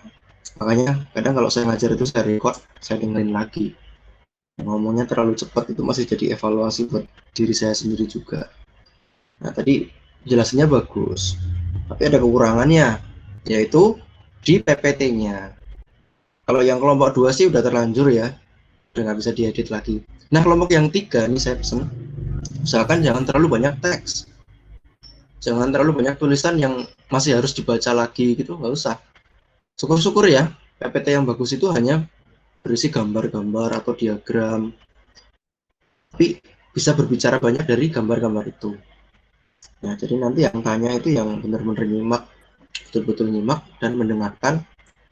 makanya kadang kalau saya ngajar itu saya record, saya dengerin lagi. Ngomongnya terlalu cepat itu masih jadi evaluasi buat diri saya sendiri juga. Nah, tadi jelasannya bagus, tapi ada kekurangannya, yaitu di PPT-nya. Kalau yang kelompok 2 sih udah terlanjur ya, udah nggak bisa diedit lagi. Nah, kelompok yang 3 ini saya pesen, usahakan jangan terlalu banyak teks. Jangan terlalu banyak tulisan yang masih harus dibaca lagi gitu, nggak usah. Syukur-syukur ya, PPT yang bagus itu hanya berisi gambar-gambar atau diagram, tapi bisa berbicara banyak dari gambar-gambar itu. Nah, jadi nanti yang tanya itu yang benar-benar nyimak, betul-betul nyimak dan mendengarkan,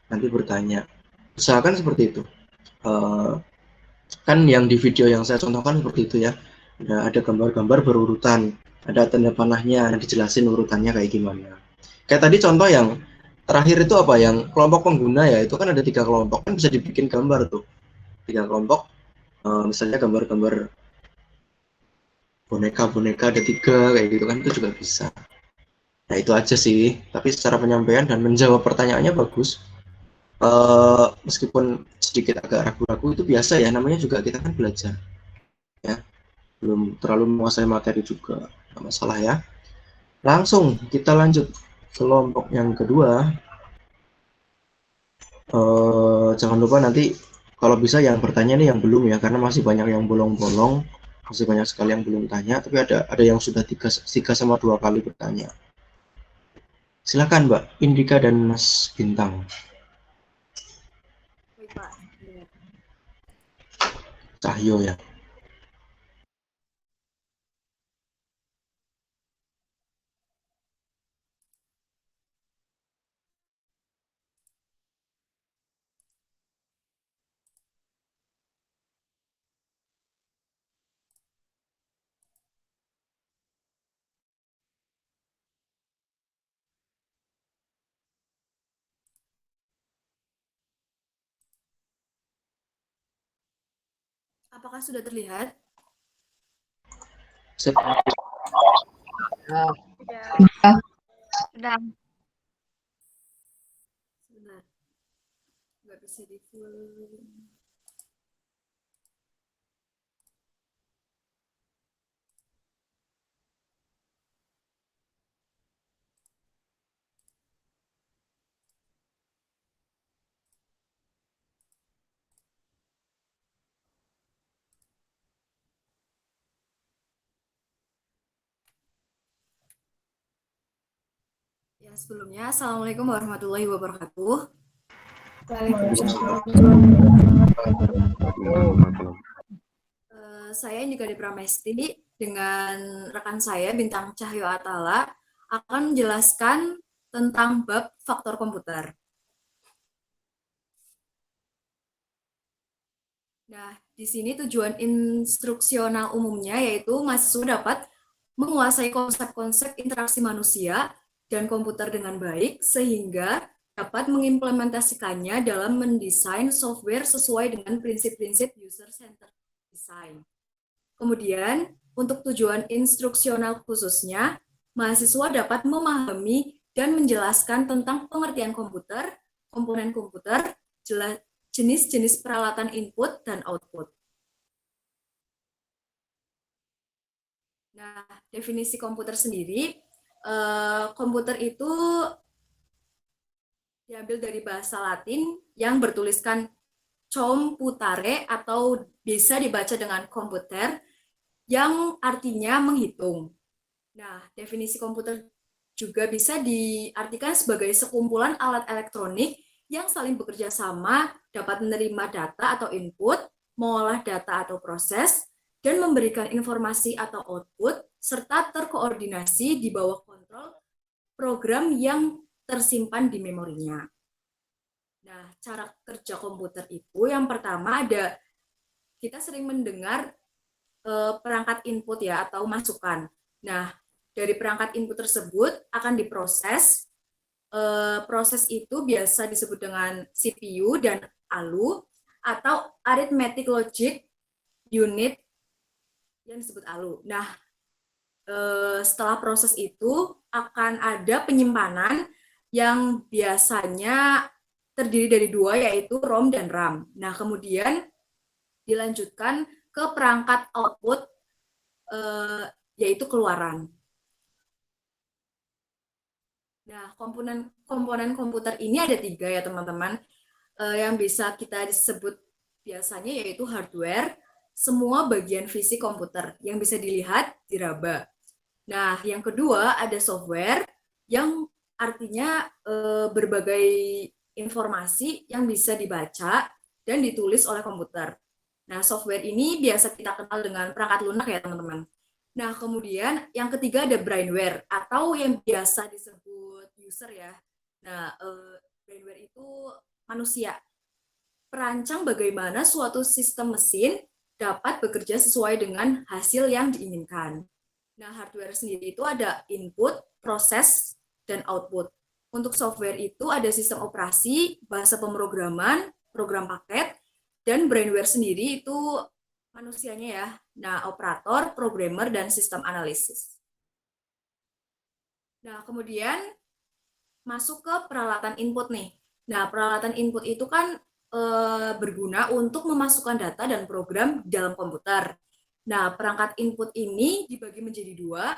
nanti bertanya. Usahakan seperti itu. Kan yang di video yang saya contohkan seperti itu ya. Ada gambar-gambar berurutan, ada tanda panahnya, dijelasin urutannya kayak gimana. Kayak tadi contoh yang terakhir itu apa, yang kelompok pengguna ya, itu kan ada 3 kelompok, kan bisa dibikin gambar tuh. 3 kelompok, misalnya gambar-gambar boneka-boneka ada 3 kayak gitu kan, itu juga bisa. Nah itu aja sih, tapi secara penyampaian dan menjawab pertanyaannya bagus. Meskipun sedikit agak ragu-ragu, itu biasa ya, namanya juga kita kan belajar ya, belum terlalu menguasai materi juga, nggak masalah ya. Langsung kita lanjut kelompok yang kedua. Jangan lupa nanti kalau bisa yang bertanya nih yang belum ya, karena masih banyak yang bolong-bolong, masih banyak sekali yang belum tanya, tapi ada yang sudah 3 sama 2 kali bertanya. Silakan Mbak Indika dan Mas Bintang. Baik, Pak. Cahyo ya. Apakah sudah terlihat? Sudah. Sebentar. Nggak bisa di full. Ya, sebelumnya, Assalamualaikum warahmatullahi wabarakatuh. Saya Indika Pramesti dengan rekan saya Bintang Cahyo Atala akan menjelaskan tentang bab faktor komputer. Nah, di sini tujuan instruksional umumnya yaitu mahasiswa dapat menguasai konsep-konsep interaksi manusia dan komputer dengan baik sehingga dapat mengimplementasikannya dalam mendesain software sesuai dengan prinsip-prinsip user-centered design. Kemudian, untuk tujuan instruksional khususnya, mahasiswa dapat memahami dan menjelaskan tentang pengertian komputer, komponen komputer, jenis-jenis peralatan input dan output. Nah, definisi komputer sendiri, komputer itu diambil dari bahasa Latin yang bertuliskan computare atau bisa dibaca dengan komputer yang artinya menghitung. Nah, definisi komputer juga bisa diartikan sebagai sekumpulan alat elektronik yang saling bekerja sama, dapat menerima data atau input, mengolah data atau proses, dan memberikan informasi atau output, serta terkoordinasi di bawah kontrol program yang tersimpan di memorinya. Nah, cara kerja komputer itu yang pertama ada, kita sering mendengar perangkat input ya atau masukan. Nah, dari perangkat input tersebut akan diproses. Proses itu biasa disebut dengan CPU dan ALU atau Arithmetic Logic Unit yang disebut ALU. Nah, setelah proses itu akan ada penyimpanan yang biasanya terdiri dari 2 yaitu ROM dan RAM. Nah, kemudian dilanjutkan ke perangkat output yaitu keluaran. Nah, komponen komputer ini ada 3 ya teman-teman, yang bisa kita disebut biasanya yaitu hardware, semua bagian fisik komputer yang bisa dilihat, diraba. Nah, yang kedua ada software yang artinya berbagai informasi yang bisa dibaca dan ditulis oleh komputer. Nah, software ini biasa kita kenal dengan perangkat lunak ya, teman-teman. Nah, kemudian yang ketiga ada brainware atau yang biasa disebut user ya. Nah, brainware itu manusia. Perancang bagaimana suatu sistem mesin dapat bekerja sesuai dengan hasil yang diinginkan. Nah, hardware sendiri itu ada input, proses, dan output. Untuk software itu ada sistem operasi, bahasa pemrograman, program paket, dan brainware sendiri itu manusianya ya. Nah, operator, programmer, dan sistem analisis. Nah, kemudian masuk ke peralatan input nih. Nah, peralatan input itu kan berguna untuk memasukkan data dan program di dalam komputer. Nah, perangkat input ini dibagi menjadi dua.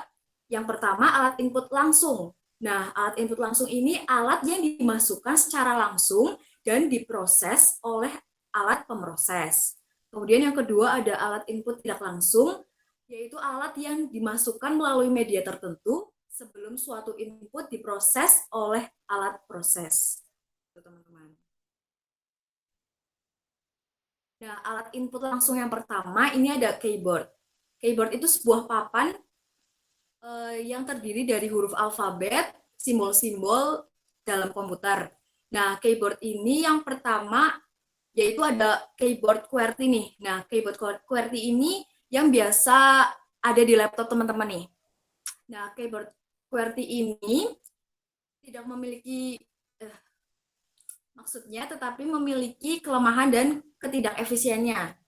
Yang pertama, alat input langsung. Nah, alat input langsung ini alat yang dimasukkan secara langsung dan diproses oleh alat pemroses. Kemudian yang kedua ada alat input tidak langsung, yaitu alat yang dimasukkan melalui media tertentu sebelum suatu input diproses oleh alat proses. Teman-teman. Nah, alat input langsung yang pertama ini ada keyboard. Keyboard itu sebuah papan yang terdiri dari huruf alfabet, simbol-simbol dalam komputer. Nah, keyboard ini yang pertama yaitu ada keyboard QWERTY nih. Nah, keyboard QWERTY ini yang biasa ada di laptop teman-teman nih. Nah, keyboard QWERTY ini tidak memiliki maksudnya tetapi memiliki kelemahan dan ketidakefisiennya.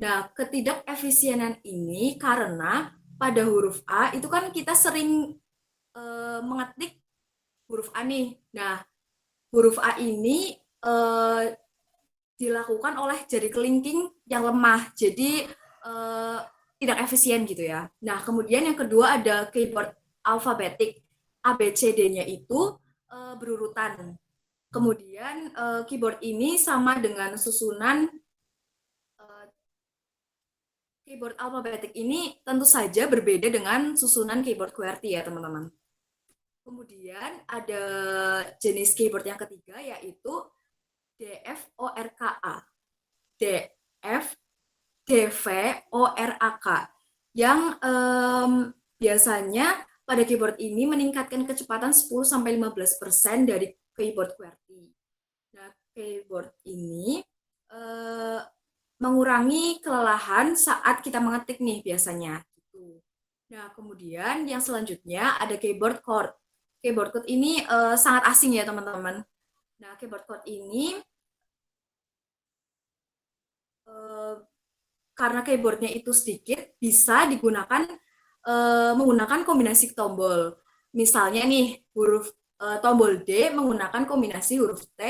Nah, ketidakefisienan ini karena pada huruf A itu kan kita sering mengetik huruf A nih. Nah, huruf A ini dilakukan oleh jari kelingking yang lemah, jadi tidak efisien gitu ya. Nah, kemudian yang kedua ada keyboard alfabetik. ABCD-nya itu berurutan. Kemudian keyboard ini sama dengan susunan keyboard alfabetik ini tentu saja berbeda dengan susunan keyboard QWERTY ya teman-teman. Kemudian ada jenis keyboard yang ketiga yaitu DFORKA. DFORAK yang biasanya pada keyboard ini meningkatkan kecepatan 10-15% dari keyboard QWERTY. Nah, keyboard ini mengurangi kelelahan saat kita mengetik nih biasanya. Nah, kemudian yang selanjutnya ada keyboard chord. Keyboard chord ini sangat asing ya teman-teman. Nah, keyboard chord ini karena keyboardnya itu sedikit bisa digunakan menggunakan kombinasi tombol. Misalnya nih huruf tombol D menggunakan kombinasi huruf T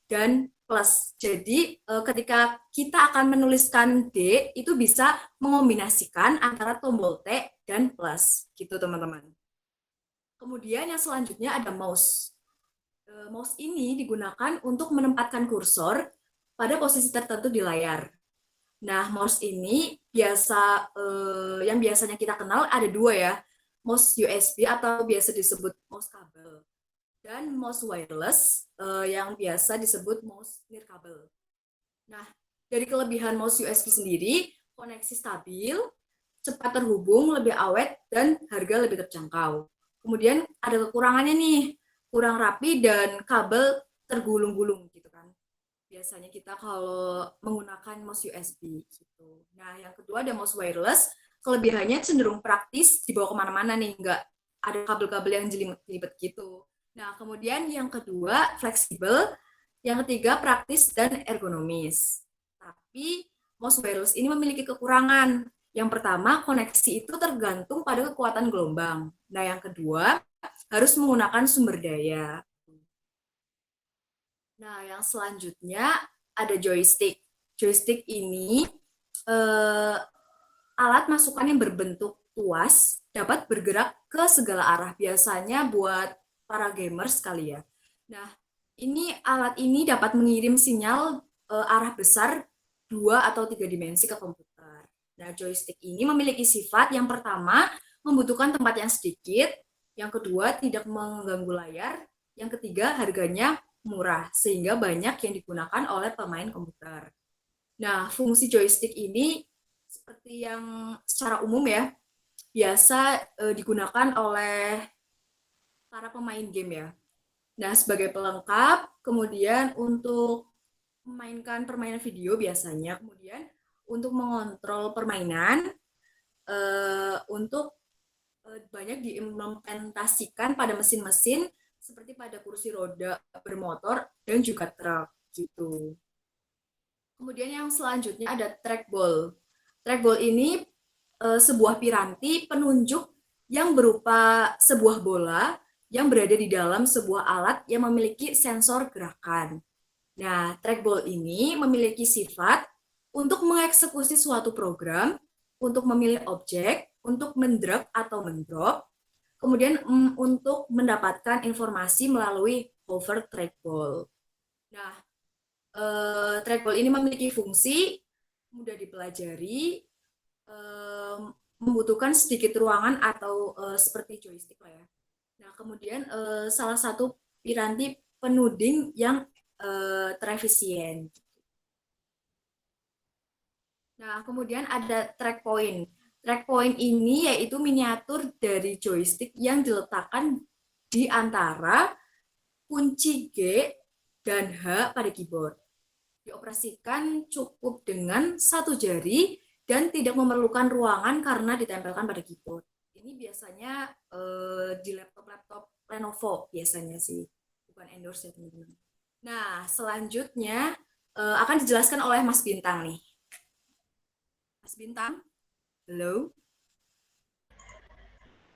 dan plus. Jadi ketika kita akan menuliskan D itu bisa mengombinasikan antara tombol T dan plus gitu teman-teman. Kemudian yang selanjutnya ada mouse. Mouse ini digunakan untuk menempatkan kursor pada posisi tertentu di layar. Nah, mouse ini yang biasanya kita kenal ada dua ya, mouse USB atau biasa disebut mouse kabel, dan mouse wireless yang biasa disebut mouse nirkabel. Nah, dari kelebihan mouse USB sendiri, koneksi stabil, cepat terhubung, lebih awet, dan harga lebih terjangkau. Kemudian ada kekurangannya nih, kurang rapi dan kabel tergulung-gulung gitu kan. Biasanya kita kalau menggunakan mouse USB gitu. Nah, yang kedua ada mouse wireless, kelebihannya cenderung praktis, dibawa kemana-mana nih, nggak ada kabel-kabel yang jelimet-jelimet gitu. Nah, kemudian yang kedua fleksibel, yang ketiga praktis dan ergonomis. Tapi mouse wireless ini memiliki kekurangan. Yang pertama, koneksi itu tergantung pada kekuatan gelombang. Nah, yang kedua, harus menggunakan sumber daya. Nah, yang selanjutnya ada joystick. Joystick ini alat masukan yang berbentuk tuas dapat bergerak ke segala arah. Biasanya buat para gamers kali ya. Nah, alat ini dapat mengirim sinyal arah besar 2 atau 3 dimensi ke komputer. Nah, joystick ini memiliki sifat yang pertama membutuhkan tempat yang sedikit, yang kedua tidak mengganggu layar, yang ketiga harganya murah, sehingga banyak yang digunakan oleh pemain komputer. Nah, fungsi joystick ini seperti yang secara umum ya, biasa digunakan oleh para pemain game ya. Nah, sebagai pelengkap, kemudian untuk memainkan permainan video biasanya, kemudian untuk mengontrol permainan, untuk banyak diimplementasikan pada mesin-mesin seperti pada kursi roda bermotor dan juga truk gitu. Kemudian yang selanjutnya ada trackball. Trackball ini sebuah piranti penunjuk yang berupa sebuah bola yang berada di dalam sebuah alat yang memiliki sensor gerakan. Nah, trackball ini memiliki sifat untuk mengeksekusi suatu program, untuk memilih objek, untuk mendrag atau mendrop, kemudian untuk mendapatkan informasi melalui hover trackball. Nah, trackball ini memiliki fungsi mudah dipelajari, membutuhkan sedikit ruangan atau seperti joystick lah ya. Nah, kemudian salah satu piranti penuding yang terefisien. Nah, kemudian ada track point. Track point ini yaitu miniatur dari joystick yang diletakkan di antara kunci G dan H pada keyboard. Dioperasikan cukup dengan satu jari dan tidak memerlukan ruangan karena ditempelkan pada keyboard. Ini biasanya di laptop-laptop Lenovo biasanya sih, bukan endorse ya teman-teman. Nah, selanjutnya akan dijelaskan oleh Mas Bintang nih. Mas Bintang, halo?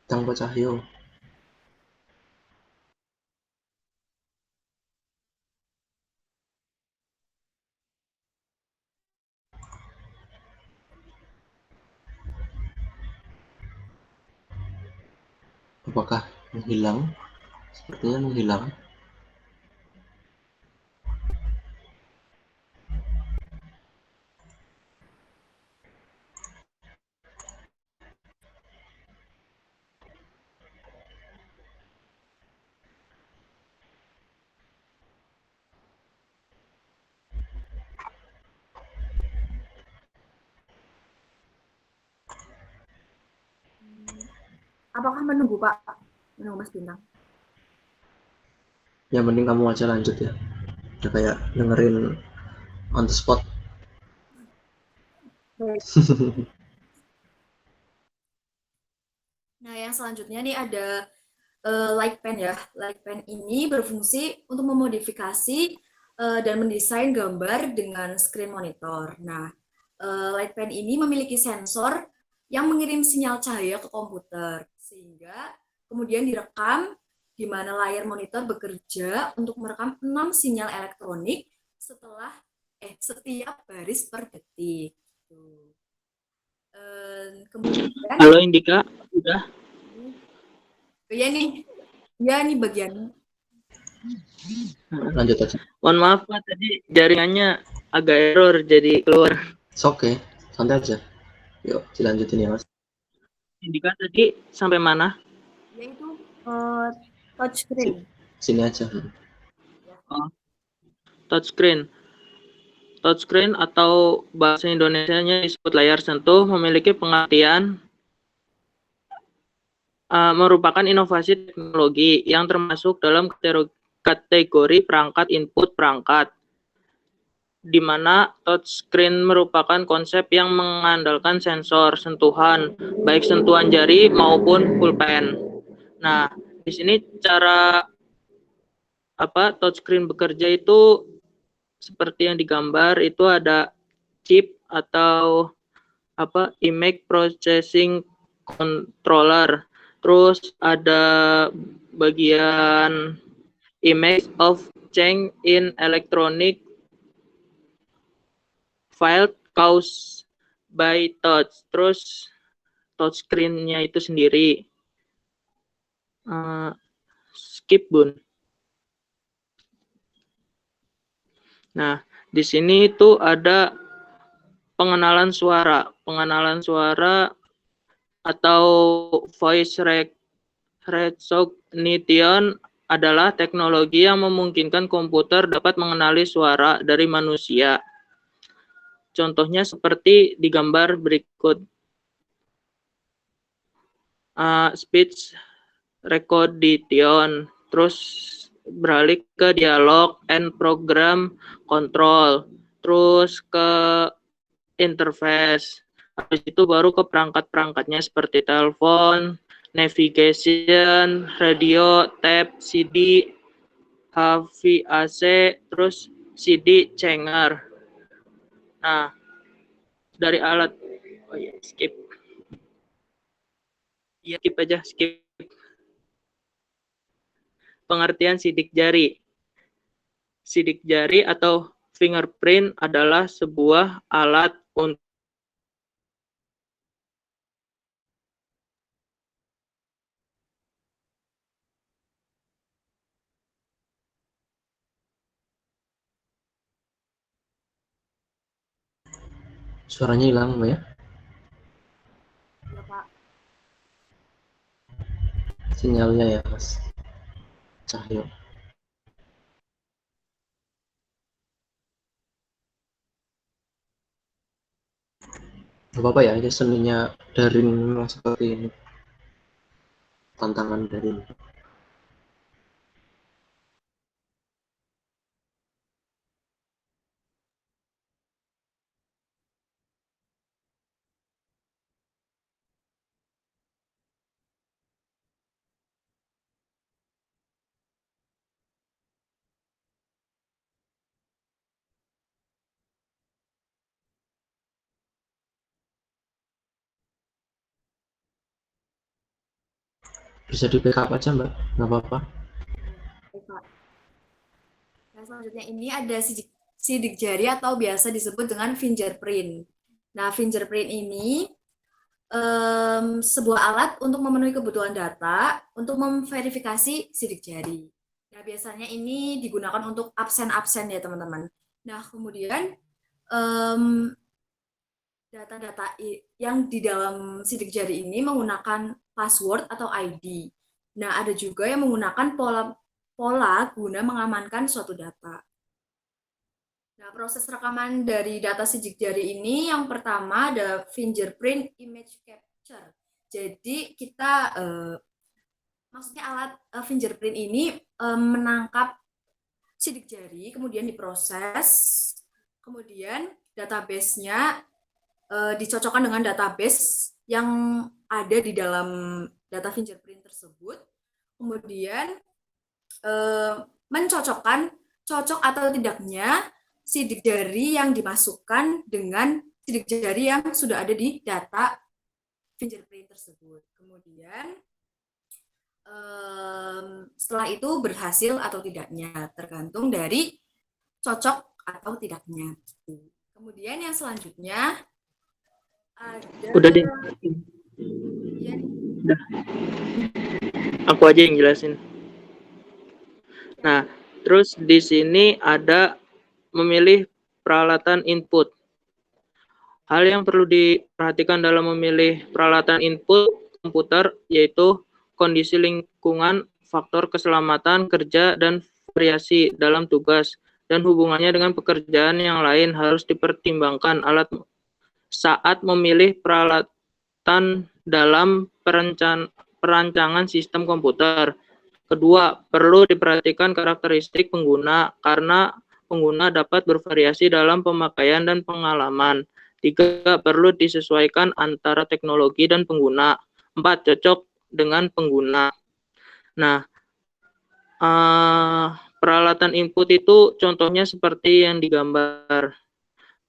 Tanpa Cahyo. Apakah menghilang? Sepertinya menghilang. Apakah menunggu Pak? Menunggu Mas Bintang? Yang penting kamu aja lanjut ya. Udah kayak dengerin on the spot. Nah, yang selanjutnya nih ada light pen ya. Light pen ini berfungsi untuk memodifikasi dan mendesain gambar dengan screen monitor. Nah, light pen ini memiliki sensor yang mengirim sinyal cahaya ke komputer, sehingga kemudian direkam di mana layar monitor bekerja untuk merekam 6 sinyal elektronik setiap baris per detik. Kemudian Halo Indika, udah? Ya nih bagian. Lanjut aja. Mohon maaf Pak, tadi jaringannya agak error jadi keluar. Oke, santai aja. Yuk, dilanjutin ya Mas. Indika tadi sampai mana? Yaitu touchscreen. Sini aja. Oh, touchscreen. Touchscreen atau bahasa Indonesianya disebut layar sentuh memiliki pengertian merupakan inovasi teknologi yang termasuk dalam kategori perangkat input perangkat, di mana touchscreen merupakan konsep yang mengandalkan sensor sentuhan, baik sentuhan jari maupun pulpen. Nah, di sini cara touchscreen bekerja itu seperti yang digambar, itu ada chip atau image processing controller. Terus ada bagian image of change in electronic file caused by touch. Terus touchscreen-nya itu sendiri. Skip Bun. Nah, di sini itu ada pengenalan suara. Pengenalan suara atau voice recognition adalah teknologi yang memungkinkan komputer dapat mengenali suara dari manusia. Contohnya seperti di gambar berikut. Speech recognition, terus beralih ke dialog and program control, terus ke interface. Habis itu baru ke perangkat-perangkatnya seperti telepon, navigation, radio, tab, CD, HVAC, terus CD changer. Nah, dari alat, oh ya, skip. Ya, skip aja, skip. Pengertian sidik jari. Sidik jari atau fingerprint adalah sebuah alat untuk Suaranya hilang, Mbak ya? Ya, Pak. Sinyalnya ya, Mas Cahyo. Gak apa-apa ya, aja seninya daring memang seperti ini. Tantangan daring. Bisa di backup aja, Mbak, nggak apa-apa. Oke, Pak. Nah, selanjutnya ini ada sidik jari atau biasa disebut dengan fingerprint. Nah, fingerprint ini sebuah alat untuk memenuhi kebutuhan data untuk memverifikasi sidik jari. Nah, biasanya ini digunakan untuk absen-absen ya, teman-teman. Nah, kemudian data-data yang di dalam sidik jari ini menggunakan password atau ID. Nah, ada juga yang menggunakan pola guna mengamankan suatu data. Nah, proses rekaman dari data sidik jari ini yang pertama ada fingerprint image capture. Jadi kita maksudnya alat fingerprint ini menangkap sidik jari, kemudian diproses, kemudian database-nya dicocokkan dengan database yang ada di dalam data fingerprint tersebut, kemudian mencocokkan cocok atau tidaknya sidik jari yang dimasukkan dengan sidik jari yang sudah ada di data fingerprint tersebut. Kemudian setelah itu berhasil atau tidaknya tergantung dari cocok atau tidaknya. Kemudian yang selanjutnya ada udah deh. ya, Udah. Aku aja yang jelasin. Nah, terus di sini ada memilih peralatan input. Hal yang perlu diperhatikan dalam memilih peralatan input komputer yaitu kondisi lingkungan, faktor keselamatan kerja, dan variasi dalam tugas, dan hubungannya dengan pekerjaan yang lain harus dipertimbangkan alat saat memilih peralatan dalam perancangan sistem komputer. Kedua, perlu diperhatikan karakteristik pengguna karena pengguna dapat bervariasi dalam pemakaian dan pengalaman. 3, perlu disesuaikan antara teknologi dan pengguna. 4, cocok dengan pengguna. Nah, peralatan input itu contohnya seperti yang digambar,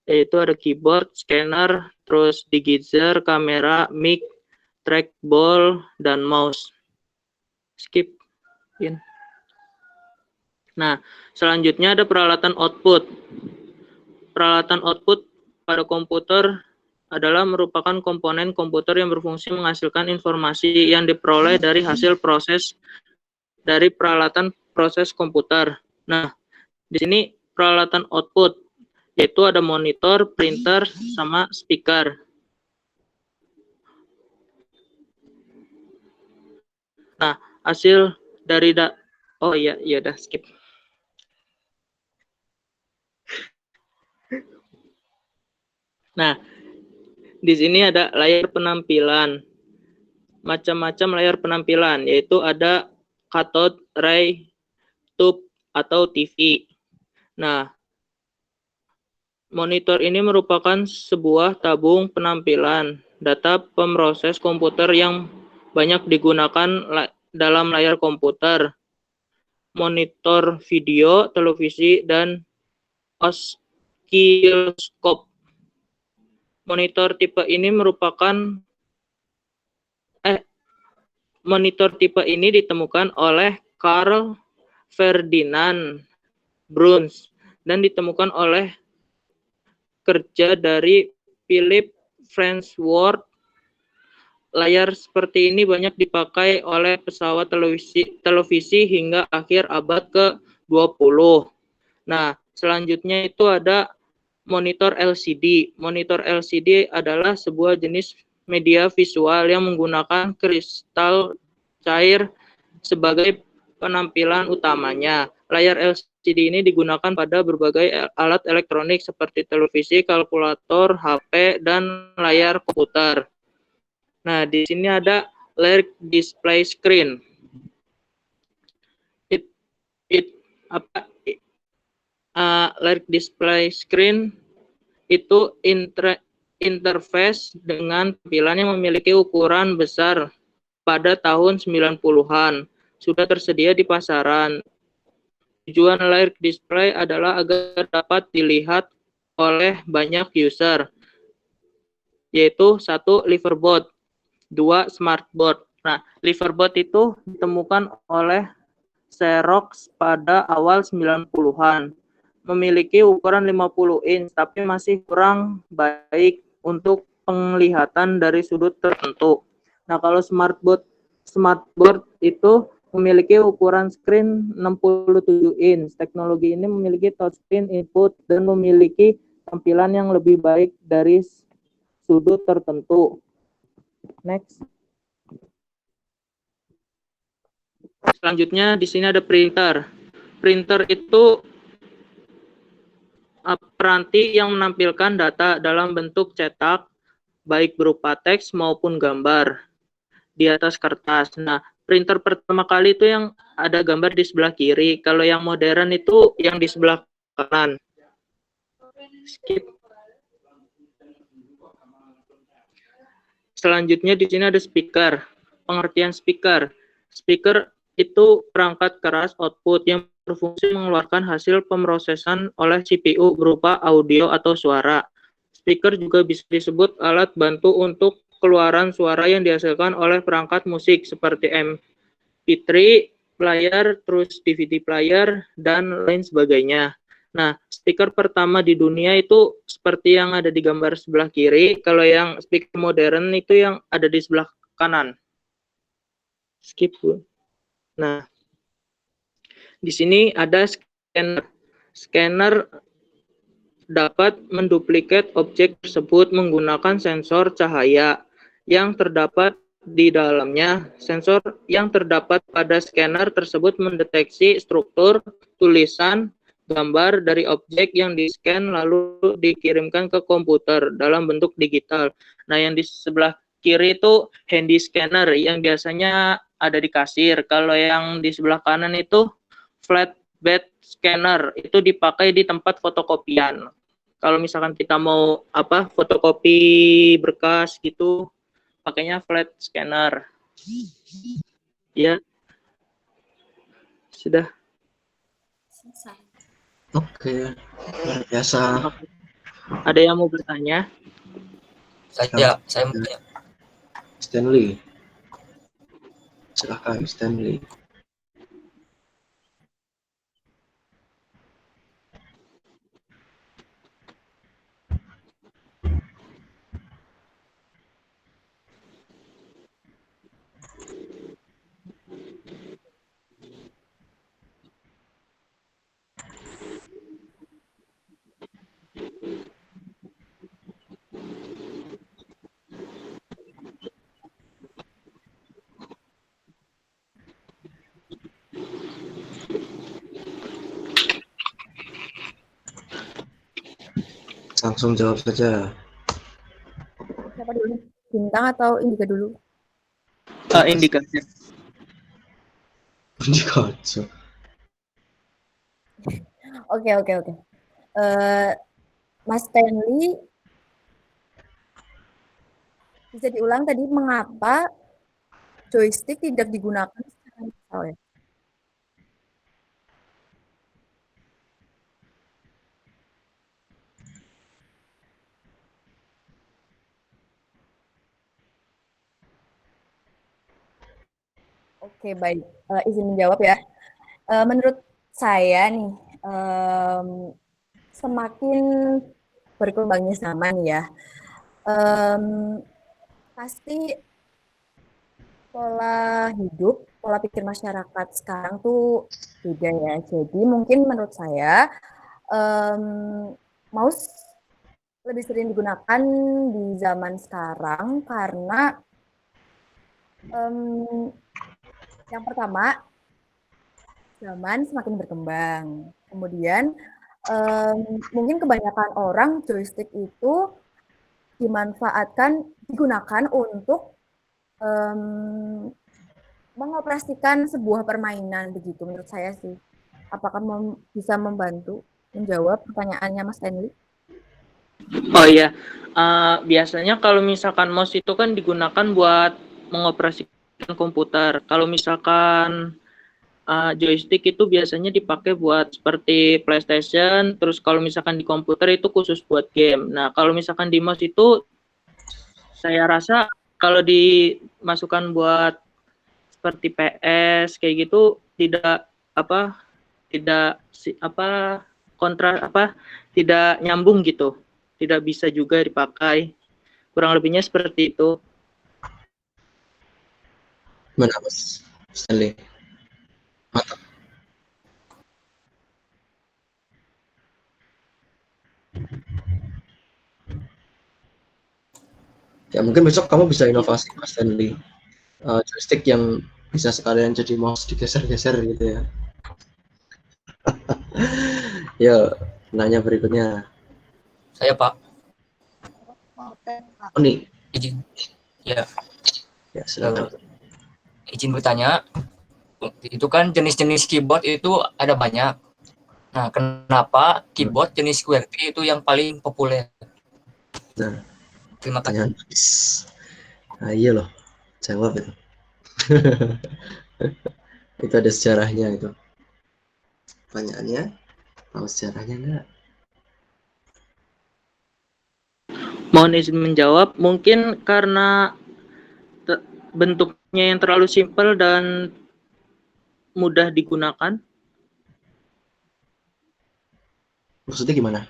yaitu ada keyboard, scanner, terus digitzer, kamera, mic, trackball, dan mouse. Skip. Nah, selanjutnya ada peralatan output. Peralatan output pada komputer adalah merupakan komponen komputer yang berfungsi menghasilkan informasi yang diperoleh dari hasil proses dari peralatan proses komputer. Nah, di sini peralatan output yaitu ada monitor, printer, sama speaker. Nah, hasil dari Oh iya, iya udah skip. Nah, di sini ada layar penampilan. Macam-macam layar penampilan, yaitu ada cathode ray tube atau TV. Nah, monitor ini merupakan sebuah tabung penampilan data pemroses komputer yang banyak digunakan dalam layar komputer, monitor video, televisi, dan oskilskop. Monitor tipe ini ditemukan oleh Carl Ferdinand Bruns dan ditemukan oleh kerja dari Philip Farnsworth. Layar seperti ini banyak dipakai oleh pesawat televisi hingga akhir abad ke-20. Nah, selanjutnya itu ada monitor LCD. Monitor LCD adalah sebuah jenis media visual yang menggunakan kristal cair sebagai penampilan utamanya. Layar LCD ini digunakan pada berbagai alat elektronik seperti televisi, kalkulator, HP, dan layar komputer. Nah, di sini ada layar display screen. Layar display screen itu interface dengan tampilan yang memiliki ukuran besar pada tahun 90-an. Sudah tersedia di pasaran. Tujuan layar display adalah agar dapat dilihat oleh banyak user, yaitu 1. Liverboard, 2. Smartboard. Nah, Liverboard itu ditemukan oleh Xerox pada awal 90-an. Memiliki ukuran 50 inch, tapi masih kurang baik untuk penglihatan dari sudut tertentu. Nah, kalau smartboard itu memiliki ukuran screen 67 inch. Teknologi ini memiliki touchscreen input dan memiliki tampilan yang lebih baik dari sudut tertentu. Next. Selanjutnya di sini ada printer. Printer itu peranti yang menampilkan data dalam bentuk cetak, baik berupa teks maupun gambar di atas kertas. Nah, printer pertama kali itu yang ada gambar di sebelah kiri. Kalau yang modern itu yang di sebelah kanan. Skip. Selanjutnya di sini ada speaker. Pengertian speaker. Speaker itu perangkat keras output yang berfungsi mengeluarkan hasil pemrosesan oleh CPU berupa audio atau suara. Speaker juga bisa disebut alat bantu untuk keluaran suara yang dihasilkan oleh perangkat musik seperti MP3 player, terus DVD player, dan lain sebagainya. Nah, speaker pertama di dunia itu seperti yang ada di gambar sebelah kiri. Kalau yang speaker modern itu yang ada di sebelah kanan. Skip. Nah, di sini ada scanner. Scanner dapat menduplikat objek tersebut menggunakan sensor cahaya yang terdapat di dalamnya. Sensor yang terdapat pada scanner tersebut mendeteksi struktur, tulisan, gambar dari objek yang di-scan lalu dikirimkan ke komputer dalam bentuk digital. Nah, yang di sebelah kiri itu handy scanner yang biasanya ada di kasir. Kalau yang di sebelah kanan itu flatbed scanner, itu dipakai di tempat fotokopian. Kalau misalkan kita mau fotokopi berkas gitu, pakainya flat scanner. Ya. Sudah. Oke, luar biasa. Ada yang mau bertanya? Saya mau tanya. Stanley. Silakan Stanley. Langsung jawab saja. Siapa dulu? Bintang atau Indika dulu? Indikasi. Indikasi. Oke. Mas Stanley, bisa diulang tadi mengapa joystick tidak digunakan secara massal ya? Oke, baik. Izin menjawab ya. Menurut saya nih, semakin berkembangnya zaman ya, pasti pola hidup, pola pikir masyarakat sekarang tuh beda ya. Jadi mungkin menurut saya mouse lebih sering digunakan di zaman sekarang karena yang pertama, zaman semakin berkembang. Kemudian mungkin kebanyakan orang joystick itu digunakan untuk mengoperasikan sebuah permainan begitu menurut saya sih. Apakah bisa membantu menjawab pertanyaannya Mas Stanley? Oh iya, biasanya kalau misalkan mouse itu kan digunakan buat mengoperasikan komputer. Kalau misalkan joystick itu biasanya dipakai buat seperti PlayStation, terus kalau misalkan di komputer itu khusus buat game. Nah, kalau misalkan di mouse itu saya rasa kalau dimasukkan buat seperti PS kayak gitu tidak nyambung gitu. Tidak bisa juga dipakai. Kurang lebihnya seperti itu. Gimana Mas Stanley? Mantap. Ya mungkin besok kamu bisa inovasi Mas Stanley. Joystick yang bisa sekalian jadi mouse digeser-geser gitu ya. Ya, nanya berikutnya. Saya Pak. Oh nih. Izin. Ya. Ya silakan. Izin bertanya. Itu kan jenis-jenis keyboard itu ada banyak. Nah, kenapa keyboard jenis QWERTY itu yang paling populer? Nah, terima kasih. Nah, iya loh, jawab itu. Itu ada sejarahnya itu. Pertanyaannya, tahu sejarahnya enggak? Mohon izin menjawab, mungkin karena bentuknya yang terlalu simpel dan mudah digunakan. Maksudnya gimana?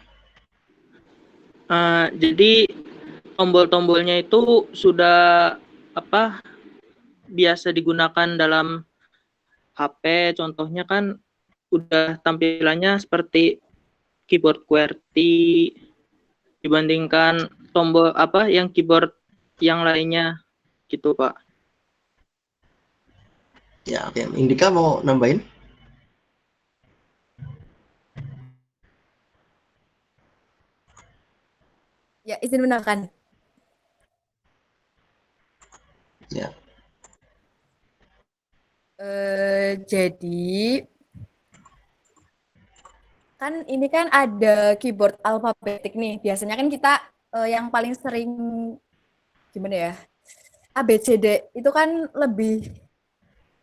Jadi tombol-tombolnya itu sudah biasa digunakan dalam HP, contohnya kan udah tampilannya seperti keyboard QWERTY dibandingkan tombol yang keyboard yang lainnya gitu Pak. Ya, oke. Indika mau nambahin? Ya, izin menambahkan. Ya. Jadi kan ini kan ada keyboard alfabetik nih. Biasanya kan kita yang paling sering gimana ya? ABCD itu kan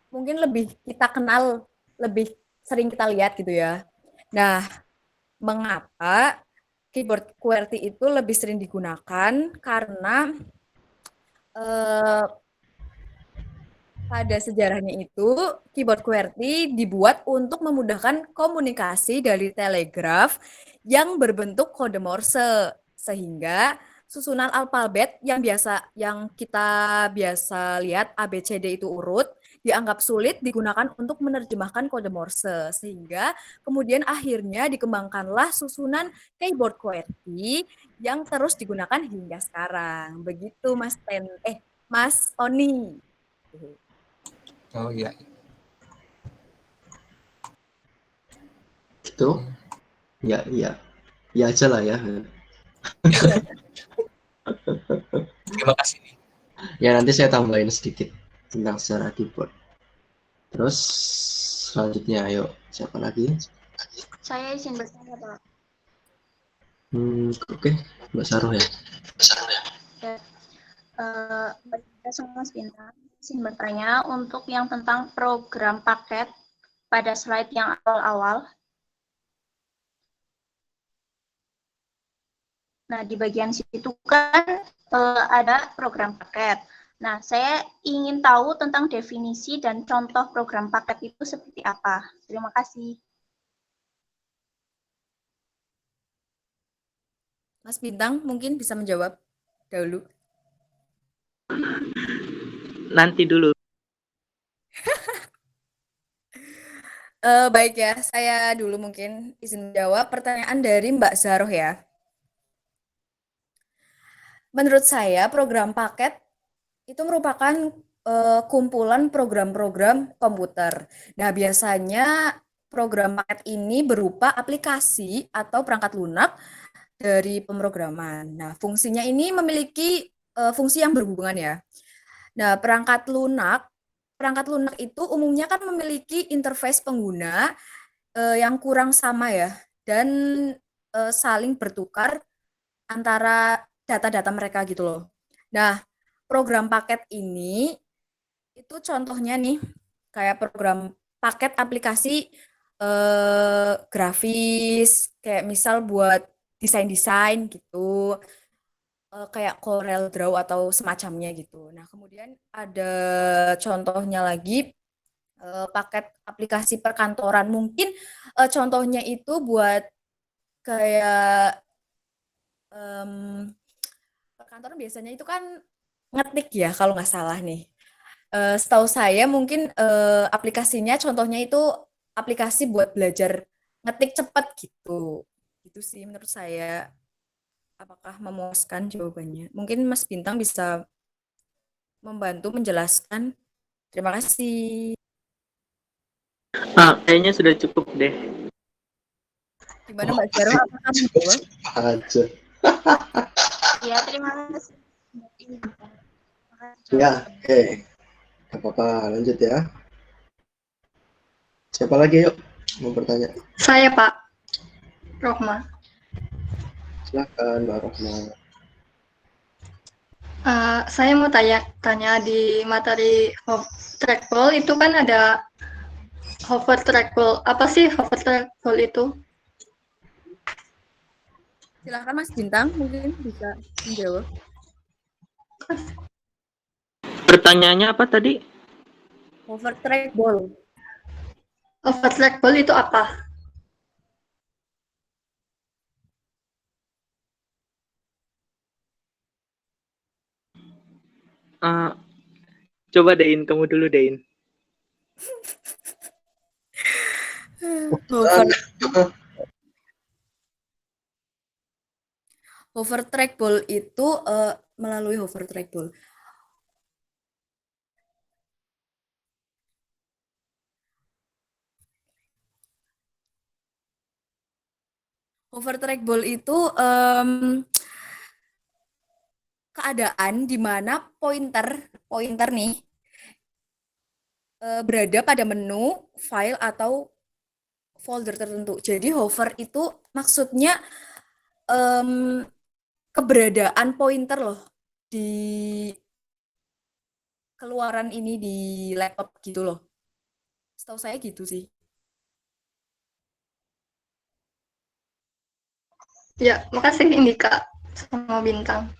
mungkin lebih kita kenal, lebih sering kita lihat gitu ya. Nah, mengapa keyboard QWERTY itu lebih sering digunakan? Karena pada sejarahnya itu, keyboard QWERTY dibuat untuk memudahkan komunikasi dari telegraf yang berbentuk kode Morse, sehingga susunan alfabet yang kita biasa lihat ABCD itu urut dianggap sulit digunakan untuk menerjemahkan kode Morse, sehingga kemudian akhirnya dikembangkanlah susunan keyboard QWERTY yang terus digunakan hingga sekarang. Begitu Mas Oni. Oh iya. Gitu. Ya aja lah ya. Terima kasih. Ya nanti saya tambahin sedikit tentang sejarah keyboard. Terus selanjutnya, ayo siapa lagi? Saya izin bertanya, Pak. Oke, Mbak Saroh ya. Ya, Mas Bintang, izin bertanya untuk yang tentang program paket pada slide yang awal-awal. Nah, di bagian situ kan ada program paket. Nah, saya ingin tahu tentang definisi dan contoh program paket itu seperti apa. Terima kasih. Mas Bintang mungkin bisa menjawab dahulu. Nanti dulu. Baik ya, saya dulu mungkin izin menjawab pertanyaan dari Mbak Zaroh ya. Menurut saya program paket itu merupakan kumpulan program-program komputer. Nah, biasanya program paket ini berupa aplikasi atau perangkat lunak dari pemrograman. Nah, fungsinya ini memiliki fungsi yang berhubungan ya. Nah, perangkat lunak itu umumnya kan memiliki interface pengguna yang kurang sama ya, dan saling bertukar antara data-data mereka gitu loh. Nah, program paket ini itu contohnya nih kayak program paket aplikasi grafis, kayak misal buat desain-desain gitu, kayak Corel Draw atau semacamnya gitu. Nah, kemudian ada contohnya lagi paket aplikasi perkantoran. Mungkin contohnya itu buat kayak perkantoran biasanya itu kan ngetik ya kalau nggak salah nih. Setahu saya mungkin aplikasinya contohnya itu aplikasi buat belajar ngetik cepat gitu. Itu sih menurut saya. Apakah memuaskan jawabannya? Mungkin Mas Bintang bisa membantu menjelaskan. Terima kasih. Kayaknya sudah cukup deh. Gimana Mbak Zaro? Apakah menjawab? Aja. Ya, terima kasih. Ya, oke. Gak apa-apa, lanjut ya. Siapa lagi yuk mau bertanya? Saya, Pak. Rohma. Silahkan, Mbak Rohma. Saya mau tanya di materi trackball itu kan ada hover trackball. Apa sih hover trackball itu? Silahkan Mas Bintang mungkin bisa menjawab. Pertanyaannya apa tadi? Hover trackball. Hover trackball itu apa? Coba Dein, kamu dulu Dein. Hover trackball itu melalui hover trackball. Hover trackball itu keadaan di mana pointer nih berada pada menu, file atau folder tertentu. Jadi hover itu maksudnya keberadaan pointer loh di keluaran ini di laptop gitu loh. Setahu saya gitu sih. Ya, makasih Indika sama Bintang.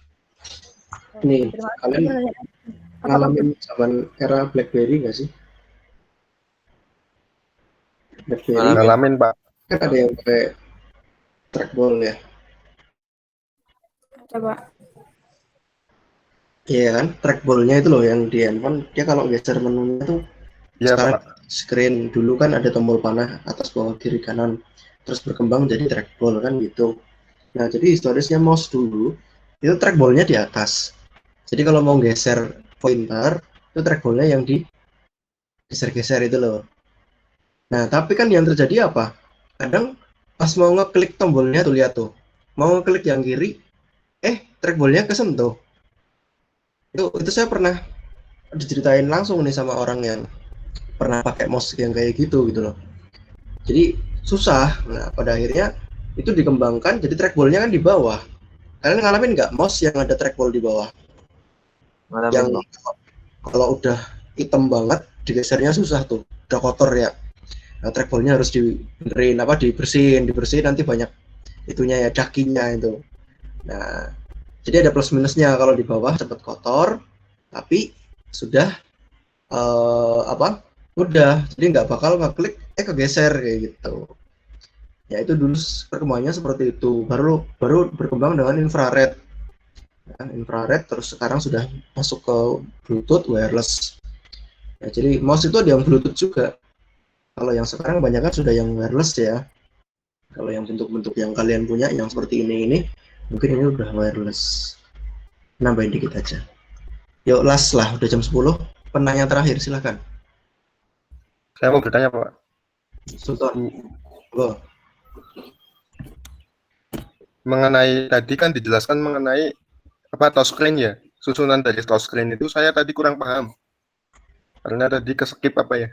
Nih, kalian ngalamin zaman era BlackBerry nggak sih? BlackBerry Ngalamin, Pak. kan ada yang pakai trackball ya. Coba. Iya kan, trackballnya itu loh yang di handphone, dia kalau geser menunya tuh sekarang screen, dulu kan ada tombol panah atas bawah kiri kanan, terus berkembang jadi trackball kan gitu. Nah, jadi historisnya mouse dulu itu trackballnya di atas. Jadi kalau mau geser pointer, itu trackballnya yang di geser-geser itu loh. Nah, tapi kan yang terjadi apa? Kadang pas mau ngeklik tombolnya tuh, lihat tuh, mau ngeklik yang kiri, trackballnya kesentuh. Itu saya pernah diceritain langsung nih sama orang yang pernah pakai mouse yang kayak gitu loh. Jadi susah. Nah, pada akhirnya itu dikembangkan jadi trackballnya kan di bawah. Kalian ngalamin nggak mouse yang ada trackball di bawah? Yang kalau udah hitam banget digesernya susah tuh, udah kotor ya. Nah, trackballnya harus dibersihin nanti banyak itunya ya, dakinya itu. Nah, jadi ada plus minusnya, kalau di bawah cepat kotor, tapi sudah mudah, jadi nggak bakal ngeklik kegeser kayak gitu. Ya itu dulu perkembangannya seperti itu, baru berkembang dengan infrared. Infrared terus sekarang sudah masuk ke Bluetooth wireless. Ya, jadi mouse itu ada yang Bluetooth juga. Kalau yang sekarang kebanyakan sudah yang wireless ya. Kalau yang bentuk-bentuk yang kalian punya yang seperti ini mungkin ini udah wireless. Nambahin dikit aja. Yuk last lah, udah jam 10. Penanya terakhir silakan. Saya mau bertanya, Pak. Sultan. Mengenai tadi kan dijelaskan mengenai touchscreen ya. Susunan dari touchscreen itu saya tadi kurang paham. Karena tadi keskip apa ya?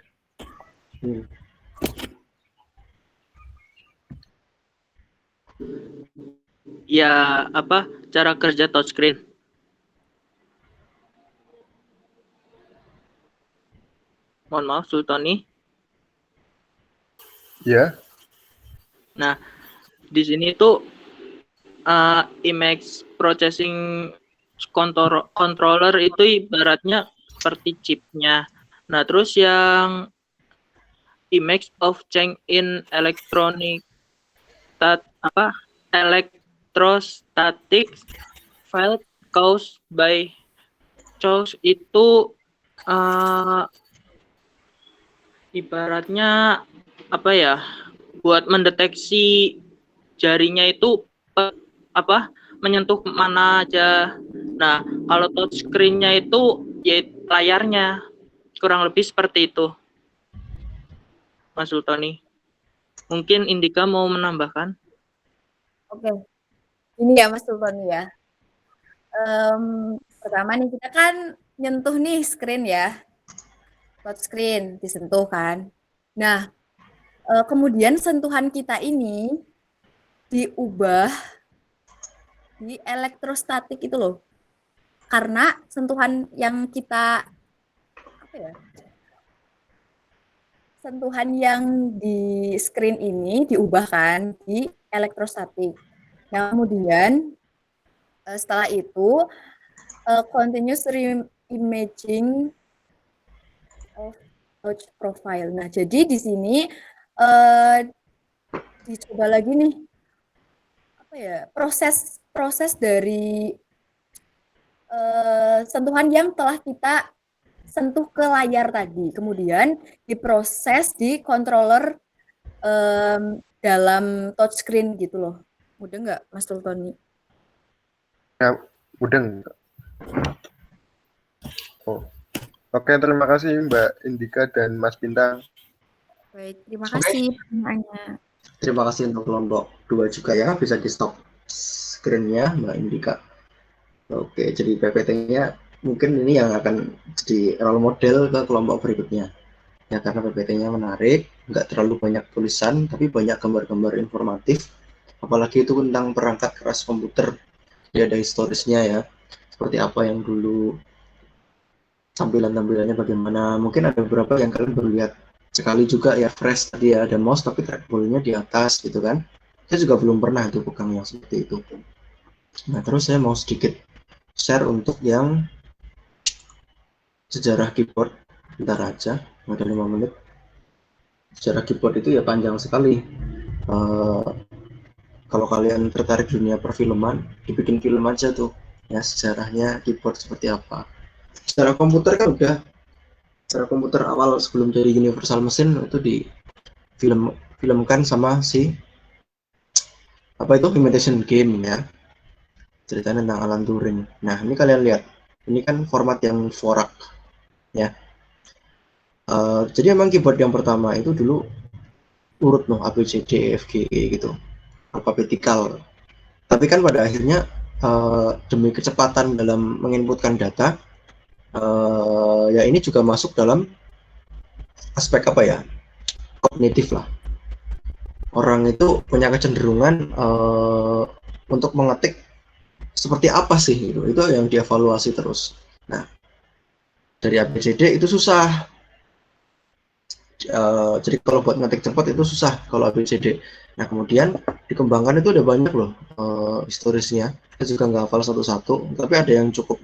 Ya, cara kerja touchscreen? Mohon maaf, Sultani. Ya. Nah, di sini tuh image processing controller itu ibaratnya seperti chipnya. Nah, terus yang image of change in electronic electrostatic field caused by charge itu ibaratnya buat mendeteksi jarinya itu menyentuh mana aja. Nah, kalau touchscreen-nya itu ya layarnya, kurang lebih seperti itu, Mas Sultani. Mungkin Indika mau menambahkan? Oke, ini ya Mas Sultani ya. Pertama nih kita kan nyentuh nih screen ya, touchscreen disentuh kan. Nah, kemudian sentuhan kita ini diubah di elektrostatik itu loh. Karena sentuhan yang kita sentuhan yang di screen ini diubahkan di elektrostatik. Nah, kemudian setelah itu continuous imaging of touch profile. Nah, jadi di sini dicoba lagi nih proses dari sentuhan yang telah kita sentuh ke layar tadi, kemudian diproses di controller dalam touchscreen gitu loh. Mudah nggak, Mas Sultani? Ya, mudah. Oke, terima kasih Mbak Indika dan Mas Bintang. Baik, terima kasih pertanyaannya. Terima kasih untuk kelompok 2 juga ya, bisa di stop screen-nya Mbak Indika. Oke, jadi PPT-nya mungkin ini yang akan jadi role model ke kelompok berikutnya. Ya, karena PPT-nya menarik, nggak terlalu banyak tulisan, tapi banyak gambar-gambar informatif. Apalagi itu tentang perangkat keras komputer. Jadi ada historisnya ya, seperti apa yang dulu, tampilan-tampilannya bagaimana. Mungkin ada beberapa yang kalian baru lihat sekali juga ya, fresh tadi ya, ada mouse tapi trackball-nya di atas gitu kan. Saya juga belum pernah tuh pegang yang seperti itu. Nah, terus saya mau sedikit share untuk yang sejarah keyboard. Bentar aja, ada 5 menit. Sejarah keyboard itu ya panjang sekali. Kalau kalian tertarik dunia perfilman, dibikin film aja tuh ya, sejarahnya keyboard seperti apa. Secara komputer kan udah, secara komputer awal sebelum jadi Universal Machine itu di filmkan sama si Imitation Game ya, ceritanya tentang Alan Turing. Nah, ini kalian lihat, ini kan format yang Dvorak ya. Jadi emang keyboard yang pertama itu dulu urut A B C D E F G E gitu, alfabetikal. Tapi kan pada akhirnya demi kecepatan dalam menginputkan data, ya ini juga masuk dalam aspek apa ya, kognitif lah. Orang itu punya kecenderungan untuk mengetik seperti apa sih gitu. Itu yang dievaluasi terus. Nah, dari ABCD itu susah. Jadi kalau buat ngetik cepat itu susah kalau ABCD. Nah, kemudian dikembangkan itu ada banyak loh historisnya. Saya juga nggak hafal satu-satu, tapi ada yang cukup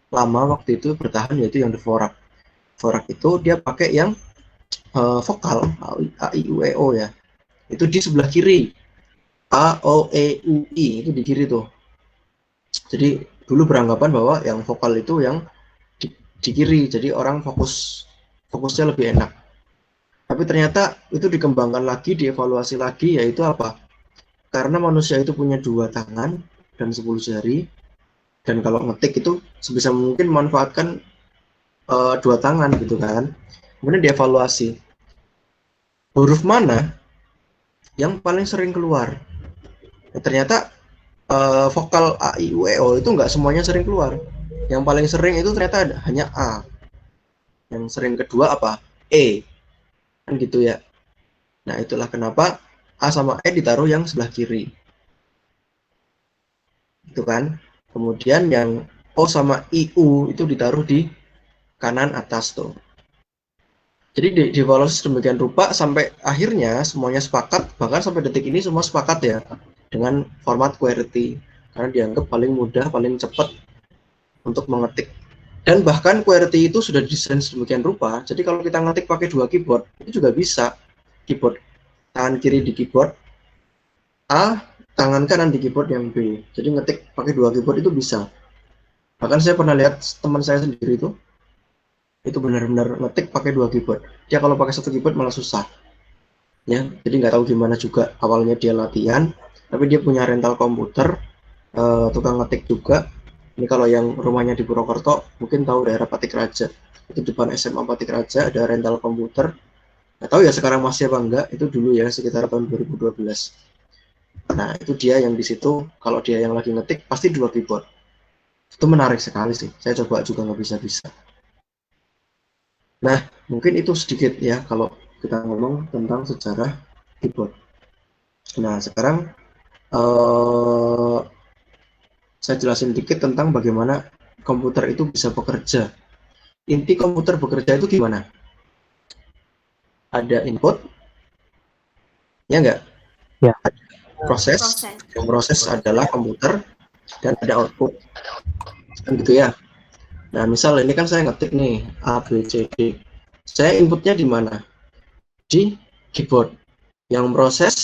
lama waktu itu bertahan, yaitu yang Dvorak. Dvorak itu dia pakai yang vokal A, I, U, E, O ya. Itu di sebelah kiri. A, O, E, U, I itu di kiri tuh. Jadi dulu beranggapan bahwa yang vokal itu yang di kiri, jadi orang fokusnya lebih enak. Tapi ternyata itu dikembangkan lagi, dievaluasi lagi, yaitu apa? Karena manusia itu punya 2 tangan dan 10 jari, dan kalau ngetik itu sebisa mungkin memanfaatkan 2 tangan gitu kan. Kemudian dievaluasi. Huruf mana yang paling sering keluar? Nah, ternyata vokal A, I, U, E, O itu nggak semuanya sering keluar. Yang paling sering itu ternyata hanya A. Yang sering kedua apa? E. Kan gitu ya. Nah, itulah kenapa A sama E ditaruh yang sebelah kiri. Itu kan. Kemudian yang O sama I, U itu ditaruh di kanan atas tuh. Jadi dievaluasi sedemikian rupa sampai akhirnya semuanya sepakat, bahkan sampai detik ini semua sepakat ya dengan format QWERTY karena dianggap paling mudah, paling cepat untuk mengetik. Dan bahkan QWERTY itu sudah didesain sedemikian rupa, jadi kalau kita ngetik pakai 2 keyboard, itu juga bisa. Keyboard tangan kiri di keyboard A, tangan kanan di keyboard yang B. Jadi ngetik pakai 2 keyboard itu bisa. Bahkan saya pernah lihat teman saya sendiri itu benar-benar ngetik pakai 2 keyboard. Dia kalau pakai 1 keyboard malah susah. Ya, jadi nggak tahu gimana juga awalnya dia latihan, tapi dia punya rental komputer, tukang ngetik juga. Ini kalau yang rumahnya di Purwokerto, mungkin tahu daerah Patik Raja. Itu depan SMA Patik Raja ada rental komputer. Nggak tahu ya sekarang masih apa enggak, itu dulu ya sekitar tahun 2012. Nah, itu dia yang di situ, kalau dia yang lagi ngetik, pasti 2 keyboard. Itu menarik sekali sih, saya coba juga nggak bisa-bisa. Nah, mungkin itu sedikit ya, kalau kita ngomong tentang sejarah keyboard. Nah, sekarang saya jelasin dikit tentang bagaimana komputer itu bisa bekerja. Inti komputer bekerja itu gimana? Ada input, ya enggak? Ya. Proses. Yang proses adalah komputer, dan ada output. Kan gitu ya. Nah, misal ini kan saya ngetik nih, A, B, C, D. Saya inputnya di mana? Di keyboard. Yang proses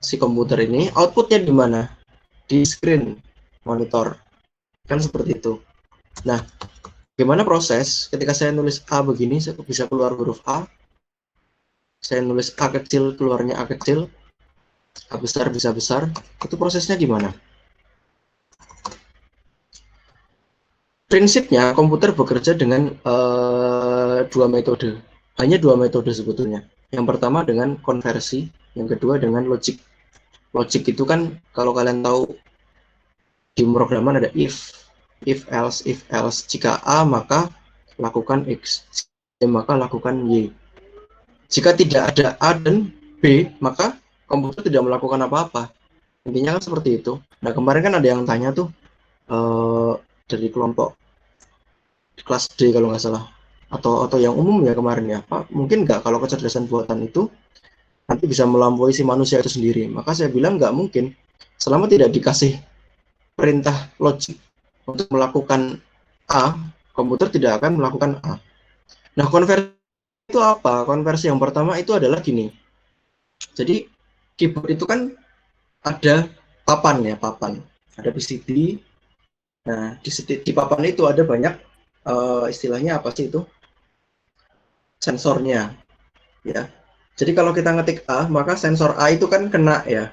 si komputer ini, outputnya di mana? Di screen monitor. Kan seperti itu. Nah, gimana proses ketika saya nulis A begini, saya bisa keluar huruf A. Saya nulis A kecil, keluarnya A kecil. A besar bisa besar. Itu prosesnya gimana? Prinsipnya komputer bekerja dengan 2 metode. Hanya 2 metode sebetulnya. Yang pertama dengan konversi, yang kedua dengan logic. Logic itu kan kalau kalian tahu di pemrograman ada if else, jika A maka lakukan X, maka lakukan Y. Jika tidak ada A dan B, maka komputer tidak melakukan apa-apa. Intinya kan seperti itu. Nah, kemarin kan ada yang tanya tuh dari kelompok kelas D kalau nggak salah, atau yang umum ya kemarin ya, Pak, mungkin nggak kalau kecerdasan buatan itu nanti bisa melampaui si manusia itu sendiri. Maka saya bilang nggak mungkin, selama tidak dikasih perintah logik untuk melakukan A, komputer tidak akan melakukan A. Nah, konversi itu apa? Konversi yang pertama itu adalah gini. Jadi keyboard itu kan ada papan ya, papan. Ada PCB. Nah, di papan itu ada banyak istilahnya apa sih itu? Sensornya. Ya. Jadi kalau kita ngetik A, maka sensor A itu kan kena ya.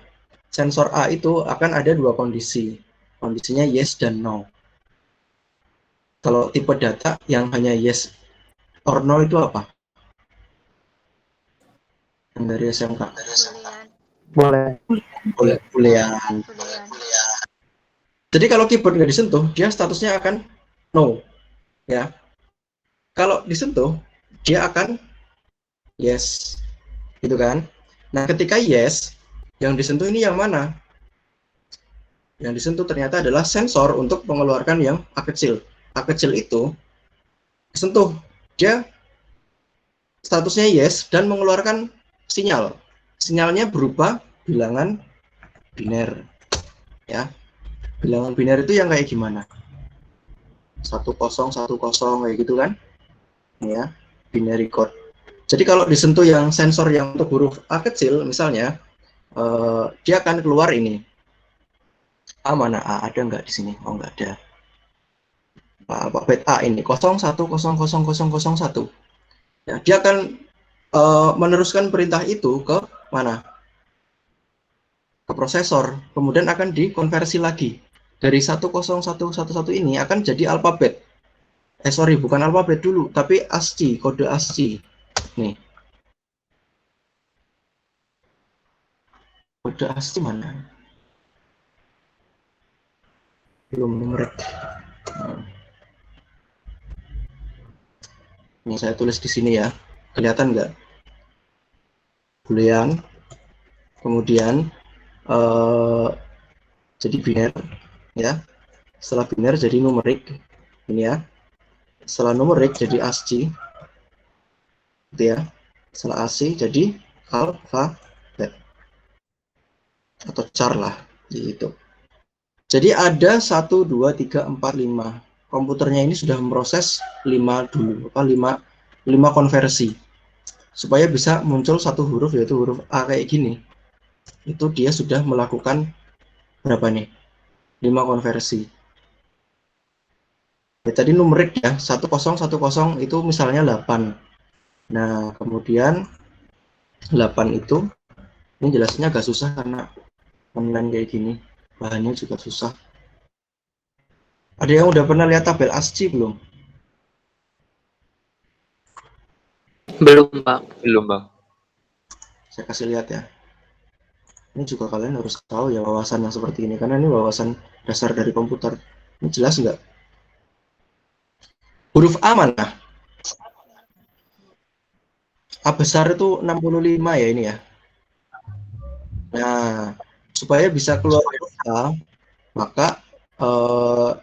Sensor A itu akan ada 2 kondisi. Kondisinya yes dan no. Kalau tipe data yang hanya yes or no itu apa? Yang dari SMK. Boleh. Boolean. Jadi kalau keyboard nggak disentuh, dia statusnya akan no, ya. Kalau disentuh, dia akan yes, gitu kan? Nah, ketika yes, yang disentuh ini yang mana? Yang disentuh ternyata adalah sensor untuk mengeluarkan yang A kecil. A kecil itu disentuh, dia statusnya yes dan mengeluarkan sinyal. Sinyalnya berupa bilangan biner, ya. Bilangan biner itu yang kayak gimana? 1010 kayak gitu kan? Ya, binary code. Jadi kalau disentuh yang sensor yang untuk huruf A kecil misalnya, dia akan keluar ini. A mana A? Ada nggak di sini? Oh, nggak ada. Bit A ini 01000001. Ya, dia akan meneruskan perintah itu ke mana? Ke prosesor. Kemudian akan dikonversi lagi. Dari 10111 ini akan jadi alfabet. Sorry, bukan alfabet dulu, tapi ASCII, kode ASCII. Nih. Kode ASCII mana? Belum numerik. Ini saya tulis di sini ya. Kelihatan nggak? Boolean. Kemudian jadi biner, ya. Setelah biner jadi numerik. Ini ya. Setelah numerik jadi ASCII. Gitu ya. Setelah ASCII jadi alfabet. Atau char lah. Gitu. Jadi ada 1, 2, 3, 4, 5. Komputernya ini sudah memproses 5 dulu. 5 konversi. Supaya bisa muncul satu huruf, yaitu huruf A kayak gini. Itu dia sudah melakukan berapa nih? 5 konversi. Ya, tadi numerik ya, 1010 itu misalnya 8. Nah, kemudian 8 itu, ini jelasnya agak susah karena online kayak gini. Bahannya juga susah. Ada yang udah pernah lihat tabel ASCII belum? Belum, Pak. Belum, Bang. Saya kasih lihat ya. Ini juga kalian harus tahu ya wawasan yang seperti ini, karena ini wawasan dasar dari komputer. Ini jelas nggak? Huruf A mana? A besar itu 65 ya ini ya. Nah, supaya bisa keluar huruf A, maka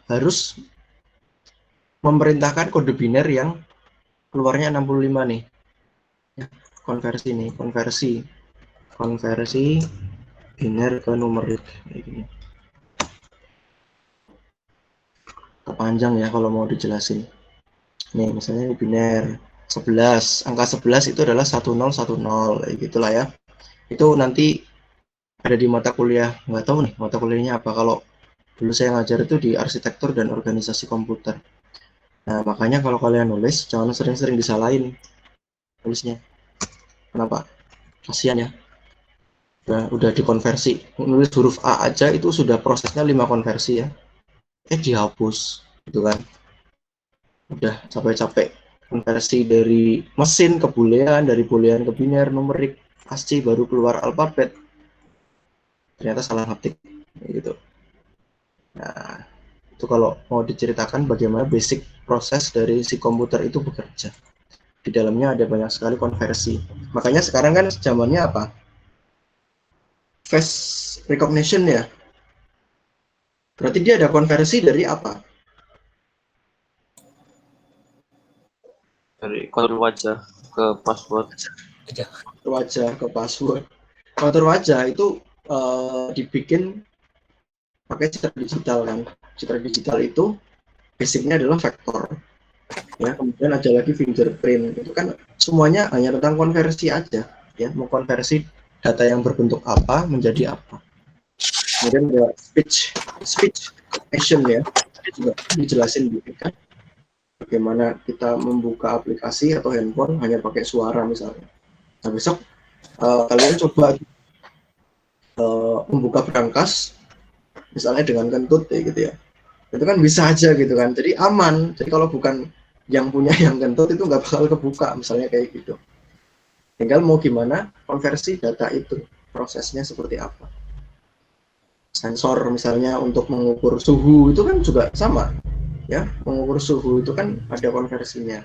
harus memerintahkan kode biner yang keluarnya 65 nih. Ya, konversi nih, konversi biner ke numerik kayak gini. Kepanjang ya kalau mau dijelasin. Nih, misalnya ini biner 11, angka 11 itu adalah 1010 kayak gitulah ya. Itu nanti ada di mata kuliah, nggak tahu nih mata kuliahnya apa. Kalau dulu saya ngajar itu di arsitektur dan organisasi komputer. Nah, makanya kalau kalian nulis, jangan sering-sering disalahin tulisnya. Kenapa? Kasihan ya. Udah dikonversi. Nulis huruf A aja itu sudah prosesnya 5 konversi ya. Dihapus, gitu kan. Udah capek-capek konversi dari mesin ke boolean, dari boolean ke biner, numerik, ASCII, baru keluar alfabet. Ternyata salah ngetik, gitu. Nah, itu kalau mau diceritakan bagaimana basic proses dari si komputer itu bekerja. Di dalamnya ada banyak sekali konversi. Makanya sekarang kan zamannya apa? Face recognition ya. Berarti dia ada konversi dari apa? Dari kontur wajah ke password. Wajah ke password. Kontur wajah itu dibikin pakai citra digital kan. Citra digital itu basicnya adalah vektor. Ya, kemudian ada lagi fingerprint. Itu kan semuanya hanya tentang konversi aja, ya, mengkonversi data yang berbentuk apa menjadi apa. Kemudian ada speech recognition ya, juga dijelasin gitu kan. Bagaimana kita membuka aplikasi atau handphone hanya pakai suara misalnya. Nah, besok kalian coba membuka brankas misalnya dengan kentut ya gitu ya. Itu kan bisa aja gitu kan. Jadi aman. Jadi kalau bukan yang punya yang kentut itu nggak bakal kebuka misalnya kayak gitu. Tinggal mau gimana konversi data itu, prosesnya seperti apa. Sensor misalnya untuk mengukur suhu itu kan juga sama, ya. Mengukur suhu itu kan ada konversinya.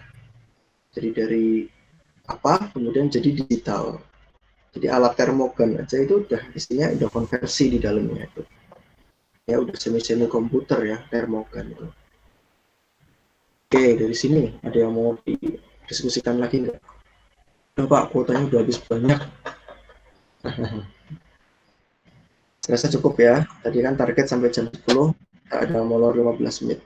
Jadi dari apa kemudian jadi digital. Jadi alat termogan aja itu udah isinya udah konversi di dalamnya itu. Ya udah semi komputer ya termogan itu. Oke, dari sini ada yang mau didiskusikan lagi nggak? Udah Pak, kuotanya udah habis banyak. Rasa cukup ya. Tadi kan target sampai jam 10, ada molor 15 menit.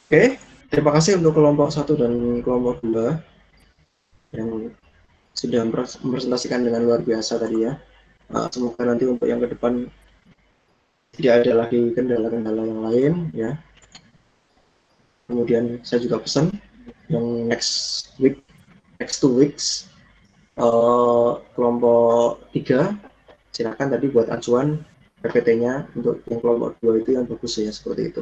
Oke, terima kasih untuk kelompok 1 dan kelompok 2 yang sudah mempresentasikan dengan luar biasa tadi ya. Semoga nanti untuk yang ke depan tidak ada lagi kendala-kendala yang lain ya. Kemudian saya juga pesan yang next 2 weeks kelompok 3 silakan tadi buat acuan PPT-nya untuk yang kelompok 2 itu yang bagus ya seperti itu.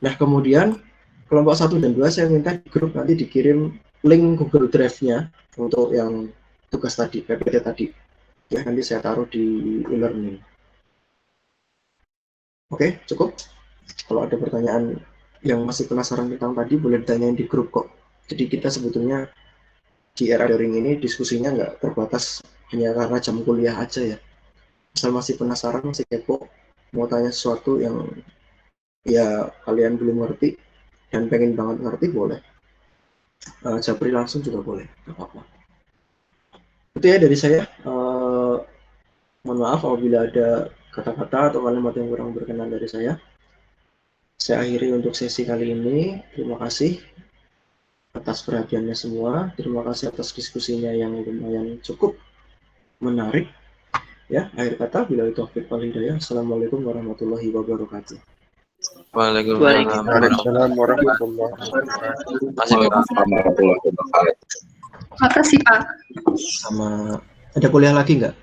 Nah kemudian kelompok 1 dan 2 saya minta di grup nanti dikirim link Google Drive-nya untuk yang tugas tadi, PPT tadi. Ya, nanti saya taruh di e-learning. Oke, cukup. Kalau ada pertanyaan yang masih penasaran tentang tadi, boleh ditanyain di grup kok. Jadi kita sebetulnya di era daring ini diskusinya nggak terbatas hanya karena jam kuliah aja ya. Asal masih penasaran, masih kepo, mau tanya sesuatu yang ya kalian belum ngerti dan pengen banget ngerti, boleh. Japri langsung juga boleh, nggak apa-apa. Itu ya dari saya. Mohon maaf apabila ada kata-kata atau kalimat yang kurang berkenan dari saya. Saya akhiri untuk sesi kali ini. Terima kasih atas perhatiannya semua. Terima kasih atas diskusinya yang lumayan cukup menarik. Ya, akhir kata bila itu taufiq wal hidayah. Assalamualaikum warahmatullahi wabarakatuh. Waalaikumsalam warahmatullahi wabarakatuh. Makasih Pak. Sama ada kuliah lagi nggak?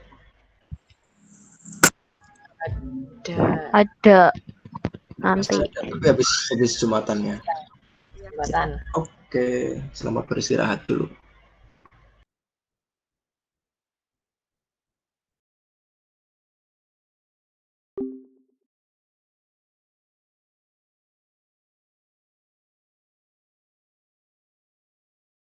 Ada nanti. Tapi habis Jumatannya. Jabatan. Oke, selamat beristirahat dulu.